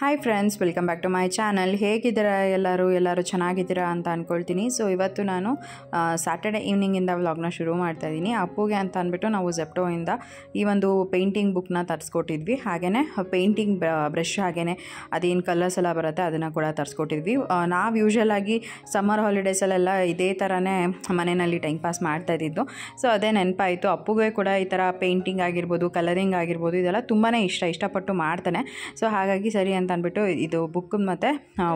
Hi friends, welcome back to my channel. ಹೇಗಿದ್ದೀರಾ ಎಲ್ಲರೂ ಚೆನ್ನಾಗಿದ್ದೀರಾ ಅಂತ ಅಂದ್ಕೊಳ್ತೀನಿ. ಸೊ ಇವತ್ತು ನಾನು ಸ್ಯಾಟರ್ಡೆ ಈವ್ನಿಂಗಿಂದ ವ್ಲಾಗ್ನ ಶುರು ಮಾಡ್ತಾ ಇದ್ದೀನಿ. ಅಪ್ಪುಗೆ ಅಂತ ಅಂದ್ಬಿಟ್ಟು ನಾವು ಜೆಪ್ಟೋಯಿಂದ ಈ ಒಂದು ಪೇಂಟಿಂಗ್ ಬುಕ್ನ ತರಿಸ್ಕೊಟ್ಟಿದ್ವಿ. ಹಾಗೆಯೇ ಪೇಂಟಿಂಗ್ ಬ್ರಷ್, ಹಾಗೆಯೇ ಅದೇನು ಕಲರ್ಸ್ ಎಲ್ಲ ಬರುತ್ತೆ ಅದನ್ನು ಕೂಡ ತರಿಸ್ಕೊಟ್ಟಿದ್ವಿ. ನಾವು ಯೂಶ್ವಲಾಗಿ ಸಮ್ಮರ್ ಹಾಲಿಡೇಸಲ್ಲೆಲ್ಲ ಇದೇ ಥರನೇ ಮನೆಯಲ್ಲಿ ಟೈಮ್ ಪಾಸ್ ಮಾಡ್ತಾ ಇದ್ದಿದ್ದು. ಸೊ ಅದೇ ನೆನಪಾಯಿತು. ಅಪ್ಪುಗೆ ಕೂಡ ಈ ಥರ ಪೇಂಟಿಂಗ್ ಆಗಿರ್ಬೋದು, ಕಲರಿಂಗ್ ಆಗಿರ್ಬೋದು, ಇದೆಲ್ಲ ತುಂಬಾ ಇಷ್ಟಪಟ್ಟು ಮಾಡ್ತಾನೆ. ಸೊ ಹಾಗಾಗಿ ಸರಿ ಅಂತ ಅಂದ್ಬಿಟ್ಟು ಇದು ಬುಕ್ ಮತ್ತು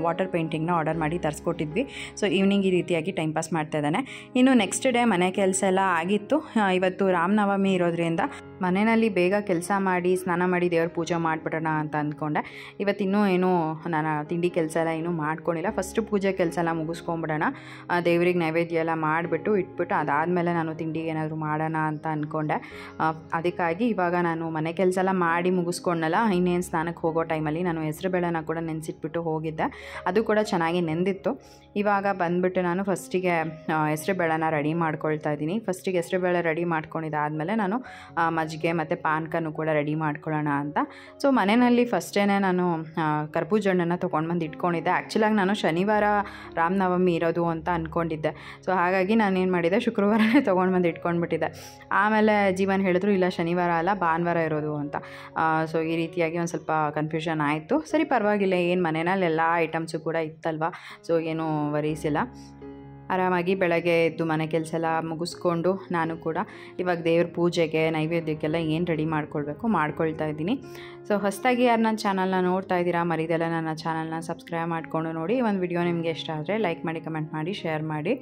ವಾಟರ್ ಪೇಂಟಿಂಗ್ನ ಆರ್ಡರ್ ಮಾಡಿ ತರಿಸ್ಕೊಟ್ಟಿದ್ವಿ. ಸೊ ಈವ್ನಿಂಗ್ ಈ ರೀತಿಯಾಗಿ ಟೈಮ್ ಪಾಸ್ ಮಾಡ್ತಾ ಇದ್ದಾನೆ. ಇನ್ನು ನೆಕ್ಸ್ಟ್ ಡೇ ಮನೆ ಕೆಲಸ ಎಲ್ಲ ಆಗಿತ್ತು. ಇವತ್ತು ರಾಮನವಮಿ ಇರೋದ್ರಿಂದ ಮನೆಯಲ್ಲಿ ಬೇಗ ಕೆಲಸ ಮಾಡಿ ಸ್ನಾನ ಮಾಡಿ ದೇವ್ರ ಪೂಜೆ ಮಾಡಿಬಿಡೋಣ ಅಂತ ಅಂದ್ಕೊಂಡೆ. ಇವತ್ತಿನ್ನೂ ಏನೂ ನಾನು ತಿಂಡಿ ಕೆಲಸ ಎಲ್ಲ ಏನೂ ಮಾಡ್ಕೊಂಡಿಲ್ಲ. ಫಸ್ಟು ಪೂಜೆ ಕೆಲಸ ಎಲ್ಲ ಮುಗಿಸ್ಕೊಂಬಿಡೋಣ, ದೇವ್ರಿಗೆ ನೈವೇದ್ಯ ಎಲ್ಲ ಮಾಡಿಬಿಟ್ಟು ಇಟ್ಬಿಟ್ಟು ಅದಾದಮೇಲೆ ನಾನು ತಿಂಡಿಗೆ ಏನಾದರೂ ಮಾಡೋಣ ಅಂತ ಅಂದ್ಕೊಂಡೆ. ಅದಕ್ಕಾಗಿ ಇವಾಗ ನಾನು ಮನೆ ಕೆಲಸ ಎಲ್ಲ ಮಾಡಿ ಮುಗಿಸ್ಕೊಂಡಲ್ಲ, ಇನ್ನೇನು ಸ್ನಾನಕ್ಕೆ ಹೋಗೋ ಟೈಮಲ್ಲಿ ನಾನು ಹೆಸರುಬೇಳೆನ ಕೂಡ ನೆನೆಸಿಟ್ಬಿಟ್ಟು ಹೋಗಿದ್ದೆ. ಅದು ಕೂಡ ಚೆನ್ನಾಗಿ ನೆಂದಿತ್ತು. ಇವಾಗ ಬಂದುಬಿಟ್ಟು ನಾನು ಫಸ್ಟಿಗೆ ಹೆಸರುಬೇಳೆನ ರೆಡಿ ಮಾಡ್ಕೊಳ್ತಾ ಇದ್ದೀನಿ. ಫಸ್ಟಿಗೆ ಹೆಸರುಬೇಳೆ ರೆಡಿ ಮಾಡ್ಕೊಂಡಿದ್ದಾದಮೇಲೆ ನಾನು ಮಜ್ಜಿಗೆ ಮತ್ತು ಪಾನಕನೂ ಕೂಡ ರೆಡಿ ಮಾಡ್ಕೊಳ್ಳೋಣ ಅಂತ. ಸೊ ಮನೆಯಲ್ಲಿ ಫಸ್ಟೇ ನಾನು ಕರ್ಬೂಜ ಹಣ್ಣನ್ನು ತೊಗೊಂಡು ಇಟ್ಕೊಂಡಿದ್ದೆ. ಆ್ಯಕ್ಚುಲಾಗಿ ನಾನು ಶನಿವಾರ ರಾಮನವಮಿ ಇರೋದು ಅಂತ ಅಂದ್ಕೊಂಡಿದ್ದೆ. ಸೊ ಹಾಗಾಗಿ ನಾನೇನು ಮಾಡಿದೆ, ಶುಕ್ರವಾರನೇ ತೊಗೊಂಡು ಇಟ್ಕೊಂಡ್ಬಿಟ್ಟಿದ್ದೆ. ಆಮೇಲೆ ಜೀವನ್ ಹೇಳಿದ್ರು ಇಲ್ಲ ಶನಿವಾರ ಅಲ್ಲ ಭಾನುವಾರ ಇರೋದು ಅಂತ. ಸೊ ಈ ರೀತಿಯಾಗಿ ಒಂದು ಸ್ವಲ್ಪ ಕನ್ಫ್ಯೂಷನ್ ಆಯಿತು. ಸರಿ ಪರವಾಗಿಲ್ಲ, ಏನು ಮನೆಯಲ್ಲಿ ಎಲ್ಲ ಐಟಮ್ಸು ಕೂಡ ಇತ್ತಲ್ವ, ಸೊ ಏನೂ ವರೀಸ್ ಇಲ್ಲ. ಆರಾಮಾಗಿ ಬೆಳಗ್ಗೆ ಎದ್ದು ಮನೆ ಕೆಲಸ ಎಲ್ಲ ಮುಗಿಸ್ಕೊಂಡು ನಾನು ಕೂಡ ಇವಾಗ ದೇವ್ರ ಪೂಜೆಗೆ ನೈವೇದ್ಯಕ್ಕೆಲ್ಲ ಏನು ರೆಡಿ ಮಾಡ್ಕೊಳ್ತಾ ಇದ್ದೀನಿ. ಸೊ ಹೊಸದಾಗಿ ಯಾರು ನನ್ನ ಚಾನಲ್ನ ನೋಡ್ತಾ ಇದ್ದೀರಾ, ಮರಿದೆಲ್ಲ ನನ್ನ ಚಾನಲ್ನ ಸಬ್ಸ್ಕ್ರೈಬ್ ಮಾಡಿಕೊಂಡು ನೋಡಿ. ಒಂದು ವಿಡಿಯೋ ನಿಮಗೆ ಇಷ್ಟ ಆದರೆ ಲೈಕ್ ಮಾಡಿ, ಕಮೆಂಟ್ ಮಾಡಿ, ಶೇರ್ ಮಾಡಿ.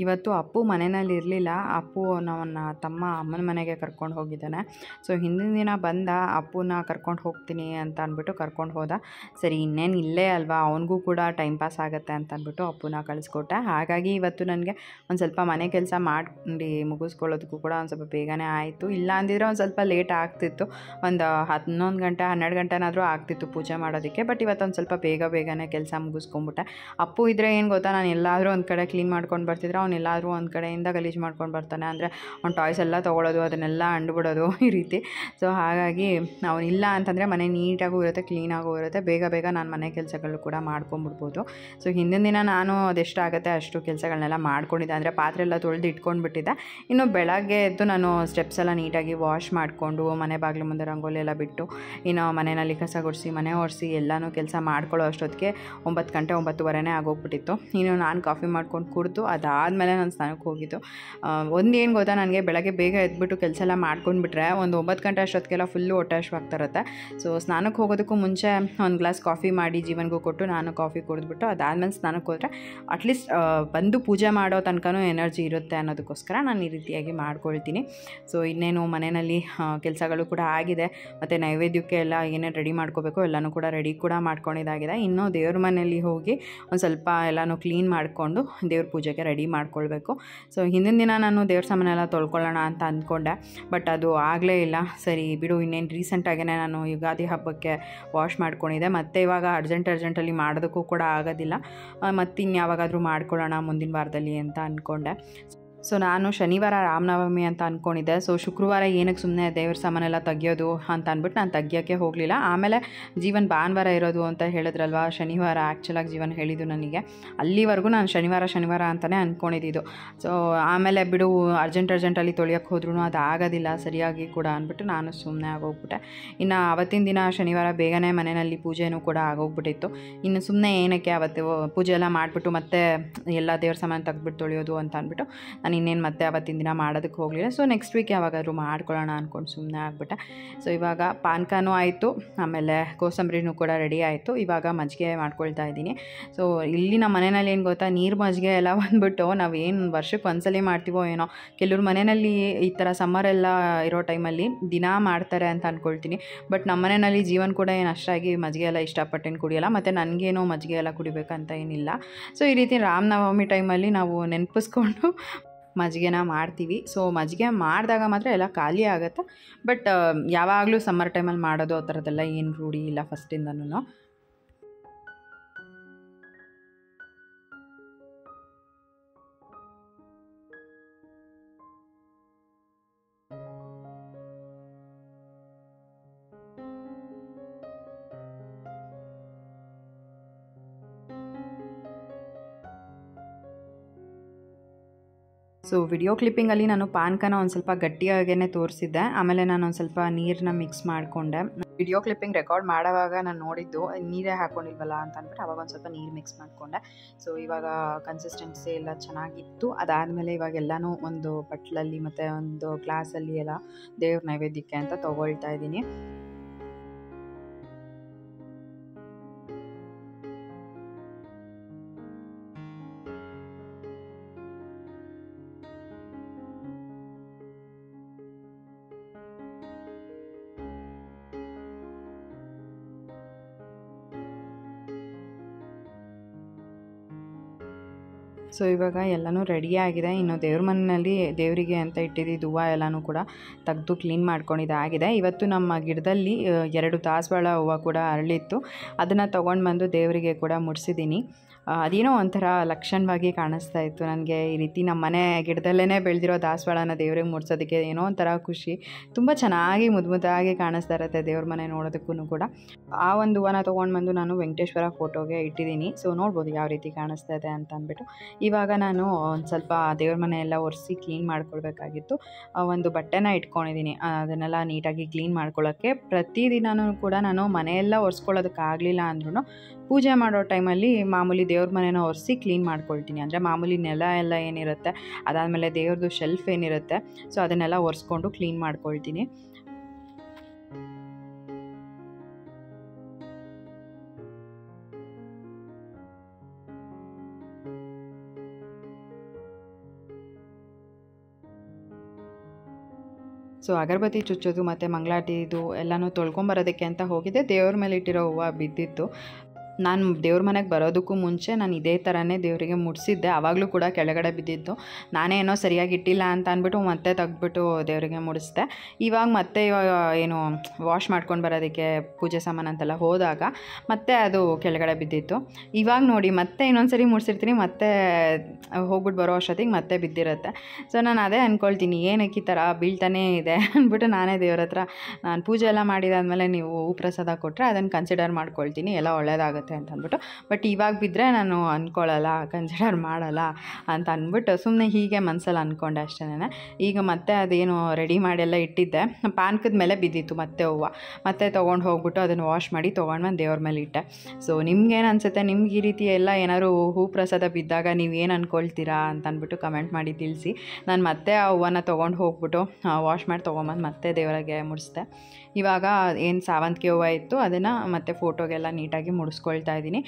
ಇವತ್ತು ಅಪ್ಪು ಮನೆಯಲ್ಲಿ ಇರಲಿಲ್ಲ. ಅಪ್ಪು ನನ್ನ ತಮ್ಮ ಅಮ್ಮನ ಮನೆಗೆ ಕರ್ಕೊಂಡು ಹೋಗಿದ್ದಾನೆ. ಸೊ ಹಿಂದಿನ ದಿನ ಬಂದ, ಅಪ್ಪುನ ಕರ್ಕೊಂಡು ಹೋಗ್ತೀನಿ ಅಂತ ಅಂದ್ಬಿಟ್ಟು ಕರ್ಕೊಂಡು ಹೋದ. ಸರಿ ಇನ್ನೇನು ಇಲ್ಲೇ ಅಲ್ವಾ, ಅವನಿಗೂ ಕೂಡ ಟೈಮ್ ಪಾಸ್ ಆಗುತ್ತೆ ಅಂತ ಅಂದ್ಬಿಟ್ಟು ಅಪ್ಪುನ ಕಳಿಸ್ಕೊಟ್ಟೆ. ಹಾಗಾಗಿ ಇವತ್ತು ನನಗೆ ಒಂದು ಸ್ವಲ್ಪ ಮನೆ ಕೆಲಸ ಮಾಡಿ ಮುಗಿಸ್ಕೊಳ್ಳೋದಕ್ಕೂ ಕೂಡ ಒಂದು ಸ್ವಲ್ಪ ಬೇಗನೆ ಆಯಿತು. ಇಲ್ಲ ಅಂದಿದ್ರೆ ಒಂದು ಸ್ವಲ್ಪ ಲೇಟ್ ಆಗ್ತಿತ್ತು, ಒಂದು 11 ಗಂಟೆ 12 ಗಂಟೆನಾದರೂ ಆಗ್ತಿತ್ತು ಪೂಜೆ ಮಾಡೋದಕ್ಕೆ. ಬಟ್ ಇವತ್ತೊಂದು ಸ್ವಲ್ಪ ಬೇಗನೆ ಕೆಲಸ ಮುಗಿಸ್ಕೊಂಬಿಟ್ಟೆ. ಅಪ್ಪು ಇದ್ದರೆ ಏನು ಗೊತ್ತಾ, ನಾನು ಎಲ್ಲಾದರೂ ಒಂದು ಕಡೆ ಕ್ಲೀನ್ ಮಾಡ್ಕೊಂಡು ಬರ್ತಿದ್ರೆ ಎಲ್ಲಾದರೂ ಒಂದು ಕಡೆಯಿಂದ ಗಲೀಜು ಮಾಡ್ಕೊಂಡು ಬರ್ತಾನೆ. ಅಂದರೆ ಅವ್ನು ಟಾಯ್ಸ್ ಎಲ್ಲ ತೊಗೊಳೋದು, ಅದನ್ನೆಲ್ಲ ಅಂಡ್ಬಿಡೋದು ಈ ರೀತಿ. ಸೊ ಹಾಗಾಗಿ ಅವನಿಲ್ಲ ಅಂತಂದರೆ ಮನೆ ನೀಟಾಗೂ ಇರುತ್ತೆ, ಕ್ಲೀನಾಗೂ ಇರುತ್ತೆ. ಬೇಗ ನಾನು ಮನೆ ಕೆಲಸಗಳು ಕೂಡ ಮಾಡ್ಕೊಂಬಿಡ್ಬೋದು. ಸೊ ಹಿಂದಿನ ದಿನ ನಾನು ಅದೆಷ್ಟಾಗುತ್ತೆ ಅಷ್ಟು ಕೆಲಸಗಳನ್ನೆಲ್ಲ ಮಾಡ್ಕೊಂಡಿದ್ದೆ. ಅಂದರೆ ಪಾತ್ರೆ ಎಲ್ಲ ತೊಳೆದು ಇಟ್ಕೊಂಡ್ಬಿಟ್ಟಿದ್ದೆ. ಇನ್ನು ಬೆಳಗ್ಗೆ ಎದ್ದು ನಾನು ಸ್ಟೆಪ್ಸ್ ಎಲ್ಲ ನೀಟಾಗಿ ವಾಶ್ ಮಾಡಿಕೊಂಡು ಮನೆ ಬಾಗಿಲು ಮುಂದೆ ರಂಗೋಲಿ ಎಲ್ಲ ಬಿಟ್ಟು ಇನ್ನು ಮನೆಯಲ್ಲಿ ಕಸ ಗುಡಿಸಿ ಮನೆ ಒರೆಸಿ ಎಲ್ಲನೂ ಕೆಲಸ ಮಾಡ್ಕೊಳ್ಳೋ ಅಷ್ಟೊತ್ತಿಗೆ 9 ಗಂಟೆ 9:15 ಆಗೋಗ್ಬಿಟ್ಟಿತ್ತು. ಇನ್ನು ನಾನು ಕಾಫಿ ಮಾಡ್ಕೊಂಡು ಕುಡಿದು ಅದಾದಮೇಲೆ ನಾನು ಸ್ನಾನಕ್ಕೆ ಹೋಗಿದ್ದು. ಒಂದೇನು ಗೊತ್ತಾ, ನನಗೆ ಬೆಳಗ್ಗೆ ಬೇಗ ಎದ್ಬಿಟ್ಟು ಕೆಲಸ ಎಲ್ಲ ಮಾಡ್ಕೊಂಡ್ಬಿಟ್ರೆ ಒಂದು 9 ಗಂಟೆ ಅಷ್ಟೊತ್ತಿಗೆಲ್ಲ ಫುಲ್ಲು ಹೊಟ್ಟೆ ಹಶ್ವಾಗ್ತಾ ಇರುತ್ತೆ. ಸೊ ಸ್ನಾನಕ್ಕೆ ಹೋಗೋದಕ್ಕೂ ಮುಂಚೆ ಒಂದು ಗ್ಲಾಸ್ ಕಾಫಿ ಮಾಡಿ ಜೀವನ್ಗೂ ಕೊಟ್ಟು ನಾನು ಕಾಫಿ ಕುಡಿದ್ಬಿಟ್ಟು ಅದಾದಮೇಲೆ ಸ್ನಾನಕ್ಕೆ ಹೋದರೆ ಅಟ್ಲೀಸ್ಟ್ ಬಂದು ಪೂಜೆ ಮಾಡೋ ತನಕನೂ ಎನರ್ಜಿ ಇರುತ್ತೆ ಅನ್ನೋದಕ್ಕೋಸ್ಕರ ನಾನು ಈ ರೀತಿಯಾಗಿ ಮಾಡ್ಕೊಳ್ತೀನಿ. ಸೊ ಇನ್ನೇನು ಮನೆಯಲ್ಲಿ ಕೆಲಸಗಳು ಕೂಡ ಆಗಿದೆ. ಮತ್ತು ನೈವೇದ್ಯಕ್ಕೆ ಎಲ್ಲ ಏನೇನು ರೆಡಿ ಮಾಡ್ಕೋಬೇಕು ಎಲ್ಲನೂ ಕೂಡ ರೆಡಿ ಕೂಡ ಮಾಡ್ಕೊಂಡಿದ್ದಾಗಿದೆ. ಇನ್ನೂ ದೇವ್ರ ಮನೆಯಲ್ಲಿ ಹೋಗಿ ಒಂದು ಸ್ವಲ್ಪ ಎಲ್ಲನೂ ಕ್ಲೀನ್ ಮಾಡಿಕೊಂಡು ದೇವ್ರ ಪೂಜೆಗೆ ರೆಡಿ ಮಾಡ್ಕೊಳ್ಬೇಕು. ಸೊ ಹಿಂದಿನ ದಿನ ನಾನು ದೇವ್ರ ಸಾಮಾನೆಲ್ಲ ತೊಳ್ಕೊಳ್ಳೋಣ ಅಂತ ಅಂದ್ಕೊಂಡೆ, ಬಟ್ ಅದು ಆಗಲೇ ಇಲ್ಲ. ಸರಿ ಬಿಡು, ಇನ್ನೇನು ರೀಸೆಂಟಾಗೇ ನಾನು ಯುಗಾದಿ ಹಬ್ಬಕ್ಕೆ ವಾಶ್ ಮಾಡ್ಕೊಂಡಿದ್ದೆ. ಮತ್ತು ಇವಾಗ ಅರ್ಜೆಂಟಲ್ಲಿ ಮಾಡೋದಕ್ಕೂ ಕೂಡ ಆಗೋದಿಲ್ಲ. ಮತ್ತು ಇನ್ಯಾವಾಗಾದರೂ ಮಾಡ್ಕೊಳ್ಳೋಣ ಮುಂದಿನ ವಾರದಲ್ಲಿ ಅಂತ ಅಂದ್ಕೊಂಡೆ. ಸೊ ನಾನು ಶನಿವಾರ ರಾಮನವಮಿ ಅಂತ ಅಂದ್ಕೊಂಡಿದ್ದೆ. ಸೊ ಶುಕ್ರವಾರ ಏನಕ್ಕೆ ಸುಮ್ಮನೆ ದೇವ್ರ ಸಾಮಾನೆಲ್ಲ ತೆಗಿಯೋದು ಅಂತ ಅಂದ್ಬಿಟ್ಟು ನಾನು ತೆಗಿಯೋಕ್ಕೆ ಹೋಗಲಿಲ್ಲ. ಆಮೇಲೆ ಜೀವನ್ ಭಾನುವಾರ ಇರೋದು ಅಂತ ಹೇಳಿದ್ರಲ್ವ, ಶನಿವಾರ ಆ್ಯಕ್ಚುಲಾಗಿ ಜೀವನ್ ಹೇಳಿದ್ದು ನನಗೆ. ಅಲ್ಲಿವರೆಗೂ ನಾನು ಶನಿವಾರ ಅಂತಲೇ ಅಂದ್ಕೊಂಡಿದ್ದು. ಸೊ ಆಮೇಲೆ ಬಿಡು, ಅರ್ಜೆಂಟಲ್ಲಿ ತೊಳೆಯೋಕ್ಕೆ ಹೋದ್ರೂ ಅದು ಆಗೋದಿಲ್ಲ ಸರಿಯಾಗಿ ಕೂಡ ಅಂದ್ಬಿಟ್ಟು ನಾನು ಸುಮ್ಮನೆ ಆಗೋಗ್ಬಿಟ್ಟೆ. ಇನ್ನು ಅವತ್ತಿನ ದಿನ ಶನಿವಾರ ಬೇಗನೆ ಮನೆಯಲ್ಲಿ ಪೂಜೆನೂ ಕೂಡ ಆಗೋಗ್ಬಿಟ್ಟಿತ್ತು. ಇನ್ನು ಸುಮ್ಮನೆ ಏನಕ್ಕೆ ಅವತ್ತು ಪೂಜೆ ಎಲ್ಲ ಮಾಡಿಬಿಟ್ಟು ಮತ್ತೆ ಎಲ್ಲ ದೇವ್ರ ಸಾಮಾನು ತೆಗೆದ್ಬಿಟ್ಟು ತೊಳೆಯೋದು ಅಂತ ಅಂದ್ಬಿಟ್ಟು ನಾನು ಇನ್ನೇನು ಮತ್ತೆ ಅವತ್ತಿನ ದಿನ ಮಾಡೋದಕ್ಕೆ ಹೋಗಲಿಲ್ಲ. ಸೊ ನೆಕ್ಸ್ಟ್ ವೀಕ್ ಯಾವಾಗಾದರೂ ಮಾಡ್ಕೊಳ್ಳೋಣ ಅಂದ್ಕೊಂಡು ಸುಮ್ಮನೆ ಆಗ್ಬಿಟ್ಟೆ. ಸೊ ಇವಾಗ ಪಾನಕನೂ ಆಯಿತು, ಆಮೇಲೆ ಕೋಸಂಬರಿನೂ ಕೂಡ ರೆಡಿ ಆಯಿತು. ಇವಾಗ ಮಜ್ಜಿಗೆ ಮಾಡ್ಕೊಳ್ತಾ ಇದ್ದೀನಿ. ಸೊ ಇಲ್ಲಿ ನಮ್ಮ ಮನೆಯಲ್ಲಿ ಏನು ಗೊತ್ತಾ, ನೀರು ಮಜ್ಜಿಗೆ ಎಲ್ಲ ಬಂದುಬಿಟ್ಟು ನಾವೇನು ವರ್ಷಕ್ಕೆ ಒಂದ್ಸಲ ಮಾಡ್ತೀವೋ ಏನೋ, ಕೆಲವ್ರ ಮನೆಯಲ್ಲಿ ಈ ಥರ ಸಮ್ಮರೆಲ್ಲ ಇರೋ ಟೈಮಲ್ಲಿ ದಿನ ಮಾಡ್ತಾರೆ ಅಂತ ಅಂದ್ಕೊಳ್ತೀನಿ. ಬಟ್ ನಮ್ಮ ಮನೆಯಲ್ಲಿ ಜೀವನ ಕೂಡ ಏನು ಅಷ್ಟಾಗಿ ಮಜ್ಜಿಗೆ ಎಲ್ಲ ಇಷ್ಟಪಟ್ಟೇನು ಕುಡಿಯೋಲ್ಲ, ಮತ್ತು ನನಗೇನೋ ಮಜ್ಜಿಗೆ ಎಲ್ಲ ಕುಡಿಬೇಕಂತ ಏನಿಲ್ಲ. ಸೊ ಈ ರೀತಿ ರಾಮನವಮಿ ಟೈಮಲ್ಲಿ ನಾವು ನೆನಪಿಸ್ಕೊಂಡು ಮಜ್ಜಿಗೆನ ಮಾಡ್ತೀವಿ. ಸೊ ಮಜ್ಜಿಗೆ ಮಾಡಿದಾಗ ಮಾತ್ರ ಎಲ್ಲ ಖಾಲಿ ಆಗುತ್ತೆ. ಬಟ್ ಯಾವಾಗಲೂ ಸಮ್ಮರ್ ಟೈಮಲ್ಲಿ ಮಾಡೋದು ಆ ಥರದ್ದೆಲ್ಲ ಏನು ರೂಢಿ ಇಲ್ಲ ಫಸ್ಟಿಂದನೂ. ಸೊ ವಿಡಿಯೋ ಕ್ಲಿಪ್ಪಿಂಗಲ್ಲಿ ನಾನು ಪಾನಕನ ಒಂದು ಸ್ವಲ್ಪ ಗಟ್ಟಿಯಾಗೇ ತೋರಿಸಿದ್ದೆ. ಆಮೇಲೆ ನಾನು ಒಂದು ಸ್ವಲ್ಪ ನೀರನ್ನ ಮಿಕ್ಸ್ ಮಾಡಿಕೊಂಡೆ. ವಿಡಿಯೋ ಕ್ಲಿಪ್ಪಿಂಗ್ ರೆಕಾರ್ಡ್ ಮಾಡೋವಾಗ ನಾನು ನೋಡಿದ್ದು ನೀರೇ ಹಾಕ್ಕೊಂಡಿಲ್ವಲ್ಲ ಅಂತ ಅಂದ್ಬಿಟ್ಟು ಅವಾಗ ಒಂದು ಸ್ವಲ್ಪ ನೀರು ಮಿಕ್ಸ್ ಮಾಡಿಕೊಂಡೆ. ಸೊ ಇವಾಗ ಕನ್ಸಿಸ್ಟೆನ್ಸಿ ಎಲ್ಲ ಚೆನ್ನಾಗಿತ್ತು. ಅದಾದಮೇಲೆ ಇವಾಗೆಲ್ಲನೂ ಒಂದು ಬಟ್ಲಲ್ಲಿ ಮತ್ತು ಒಂದು ಗ್ಲಾಸಲ್ಲಿ ಎಲ್ಲ ದೇವ್ರ ನೈವೇದ್ಯಕ್ಕೆ ಅಂತ ತೊಗೊಳ್ತಾ ಇದ್ದೀನಿ. ಸೊ ಇವಾಗ ಎಲ್ಲನೂ ರೆಡಿಯಾಗಿದೆ. ಇನ್ನು ದೇವ್ರ ಮನೆಯಲ್ಲಿ ದೇವರಿಗೆ ಅಂತ ಇಟ್ಟಿದ್ದು ಹೂವು ಎಲ್ಲನೂ ಕೂಡ ತೆಗೆದು ಕ್ಲೀನ್ ಮಾಡ್ಕೊಂಡಿದ್ದಾಗಿದೆ. ಇವತ್ತು ನಮ್ಮ ಗಿಡದಲ್ಲಿ 2 ದಾಸವಾಳ ಹೂವು ಕೂಡ ಅರಳಿತ್ತು. ಅದನ್ನು ತೊಗೊಂಡು ಬಂದು ದೇವರಿಗೆ ಕೂಡ ಮುಡಿಸಿದ್ದೀನಿ. ಅದೇನೋ ಒಂಥರ ಲಕ್ಷಣವಾಗಿ ಕಾಣಿಸ್ತಾ ಇತ್ತು ನನಗೆ. ಈ ರೀತಿ ನಮ್ಮ ಮನೆ ಗಿಡದಲ್ಲೇ ಬೆಳೆದಿರೋ ದಾಸವಾಳನ ದೇವ್ರಿಗೆ ಮುಡ್ಸೋದಕ್ಕೆ ಏನೋ ಒಂಥರ ಖುಷಿ. ತುಂಬ ಚೆನ್ನಾಗಿ ಮುದ್ದಾಗಿ ಕಾಣಿಸ್ತಾ ಇರುತ್ತೆ ದೇವ್ರ ಮನೆ ನೋಡೋದಕ್ಕೂ ಕೂಡ. ಆ ಒಂದು ಹೂವನ್ನ ತೊಗೊಂಡು ಬಂದು ನಾನು ವೆಂಕಟೇಶ್ವರ ಫೋಟೋಗೆ ಇಟ್ಟಿದ್ದೀನಿ. ಸೊ ನೋಡ್ಬೋದು ಯಾವ ರೀತಿ ಕಾಣಿಸ್ತಾ ಇದೆ ಅಂತ ಅಂದ್ಬಿಟ್ಟು. ಇವಾಗ ನಾನು ಒಂದು ಸ್ವಲ್ಪ ದೇವ್ರ ಮನೆ ಎಲ್ಲ ಒರೆಸಿ ಕ್ಲೀನ್ ಮಾಡ್ಕೊಳ್ಬೇಕಾಗಿತ್ತು. ಒಂದು ಬಟ್ಟೆನ ಇಟ್ಕೊಂಡಿದ್ದೀನಿ, ಅದನ್ನೆಲ್ಲ ನೀಟಾಗಿ ಕ್ಲೀನ್ ಮಾಡ್ಕೊಳ್ಳೋಕ್ಕೆ. ಪ್ರತಿದಿನವೂ ಕೂಡ ನಾನು ಮನೆಯೆಲ್ಲ ಒರೆಸ್ಕೊಳ್ಳೋದಕ್ಕಾಗಲಿಲ್ಲ ಅಂದ್ರೂ ಪೂಜೆ ಮಾಡೋ ಟೈಮಲ್ಲಿ ಮಾಮೂಲಿ ದೇವ್ರ ಮನೆನ ಒರೆಸಿ ಕ್ಲೀನ್ ಮಾಡ್ಕೊಳ್ತೀನಿ. ಅಂದರೆ ಮಾಮೂಲಿ ನೆಲ ಎಲ್ಲ ಏನಿರುತ್ತೆ, ಅದಾದಮೇಲೆ ದೇವ್ರದ್ದು ಶೆಲ್ಫ್ ಏನಿರುತ್ತೆ, ಸೊ ಅದನ್ನೆಲ್ಲ ಒರೆಸ್ಕೊಂಡು ಕ್ಲೀನ್ ಮಾಡ್ಕೊಳ್ತೀನಿ. ಸೊ ಅಗರಬತ್ತಿ ಚುಚ್ಚೋದು ಮತ್ತು ಮಂಗಳಾರತಿದು ಎಲ್ಲನೂ ತೊಳ್ಕೊಂಬರೋದಕ್ಕೆ ಅಂತ ಹೋಗಿದ್ದೆ. ದೇವ್ರ ಮೇಲೆ ಇಟ್ಟಿರೋ ಹೂವು ಬಿದ್ದಿತ್ತು. ನಾನು ದೇವ್ರ ಮನೆಗೆ ಬರೋದಕ್ಕೂ ಮುಂಚೆ ನಾನು ಇದೇ ಥರನೇ ದೇವರಿಗೆ ಮುಡಿಸಿದ್ದೆ. ಆವಾಗಲೂ ಕೂಡ ಕೆಳಗಡೆ ಬಿದ್ದಿತ್ತು. ನಾನೇ ಏನೋ ಸರಿಯಾಗಿ ಇಟ್ಟಿಲ್ಲ ಅಂತ ಅಂದ್ಬಿಟ್ಟು ಮತ್ತೆ ತೆಗೆದ್ಬಿಟ್ಟು ದೇವರಿಗೆ ಮುಡಿಸ್ದೆ. ಇವಾಗ ಏನು ವಾಶ್ ಮಾಡ್ಕೊಂಡು ಬರೋದಕ್ಕೆ ಪೂಜೆ ಸಾಮಾನು ಅಂತೆಲ್ಲ ಹೋದಾಗ ಮತ್ತೆ ಅದು ಕೆಳಗಡೆ ಬಿದ್ದಿತ್ತು. ಇವಾಗ ನೋಡಿ ಮತ್ತೆ ಇನ್ನೊಂದು ಸರಿ ಮುಡಿಸಿರ್ತೀನಿ, ಮತ್ತೆ ಹೋಗ್ಬಿಟ್ಟು ಬರೋ ಅಷ್ಟೊತ್ತಿಗೆ ಮತ್ತೆ ಬಿದ್ದಿರುತ್ತೆ. ಸೊ ನಾನು ಅದೇ ಅಂದ್ಕೊಳ್ತೀನಿ, ಏನಕ್ಕೆ ಈ ಥರ ಬೀಳ್ತಾನೇ ಇದೆ ಅಂದ್ಬಿಟ್ಟು ನಾನೇ ದೇವ್ರ ಹತ್ರ ನಾನು ಪೂಜೆ ಎಲ್ಲ ಮಾಡಿದಾದ್ಮೇಲೆ ನೀವು ಹೂ ಪ್ರಸಾದ ಕೊಟ್ಟರೆ ಅದನ್ನು ಕನ್ಸಿಡರ್ ಮಾಡ್ಕೊಳ್ತೀನಿ, ಎಲ್ಲ ಒಳ್ಳೆಯದಾಗುತ್ತೆ ಅಂತ ಅಂದ್ಬಿಟ್ಟು. ಬಟ್ ಇವಾಗ ಬಿದ್ದರೆ ನಾನು ಅಂದ್ಕೊಳ್ಳಲ್ಲ, ಕನ್ಸಿಡರ್ ಮಾಡಲ್ಲ ಅಂತ ಅಂದ್ಬಿಟ್ಟು ಸುಮ್ಮನೆ ಹೀಗೆ ಮನಸ್ಸಲ್ಲಿ ಅಂದ್ಕೊಂಡೆ ಅಷ್ಟೇ. ಈಗ ಮತ್ತೆ ಅದೇನು ರೆಡಿ ಮಾಡಿ ಎಲ್ಲ ಇಟ್ಟಿದ್ದೆ, ಪಾನಕದ ಮೇಲೆ ಬಿದ್ದಿತ್ತು ಮತ್ತೆ ಹೂವು. ಮತ್ತೆ ತೊಗೊಂಡು ಹೋಗ್ಬಿಟ್ಟು ಅದನ್ನು ವಾಶ್ ಮಾಡಿ ತೊಗೊಂಡು ಬಂದು ದೇವ್ರ ಮೇಲೆ ಇಟ್ಟೆ. ಸೊ ನಿಮ್ಗೇನು ಅನಿಸುತ್ತೆ, ನಿಮ್ಗೆ ಈ ರೀತಿ ಎಲ್ಲ ಏನಾದ್ರು ಹೂ ಪ್ರಸಾದ ಬಿದ್ದಾಗ ನೀವು ಏನು ಅಂದ್ಕೊಳ್ತೀರಾ ಅಂತ ಅಂದ್ಬಿಟ್ಟು ಕಮೆಂಟ್ ಮಾಡಿ ತಿಳಿಸಿ. ನಾನು ಮತ್ತೆ ಆ ಹೂವನ್ನು ತೊಗೊಂಡು ಹೋಗ್ಬಿಟ್ಟು ವಾಶ್ ಮಾಡಿ ತೊಗೊಂಬಂದು ಮತ್ತೆ ದೇವರಿಗೆ ಮುಡಿಸ್ದೆ. ಇವಾಗ ಏನು ಸೇವಂತಿಗೆ ಹೂವು ಇತ್ತು ಅದನ್ನು ಮತ್ತೆ ಫೋಟೋಗೆಲ್ಲ ನೀಟಾಗಿ ಮುಡಿಸ್ಕೊಳ್ತಾ ಇದ್ದೀನಿ.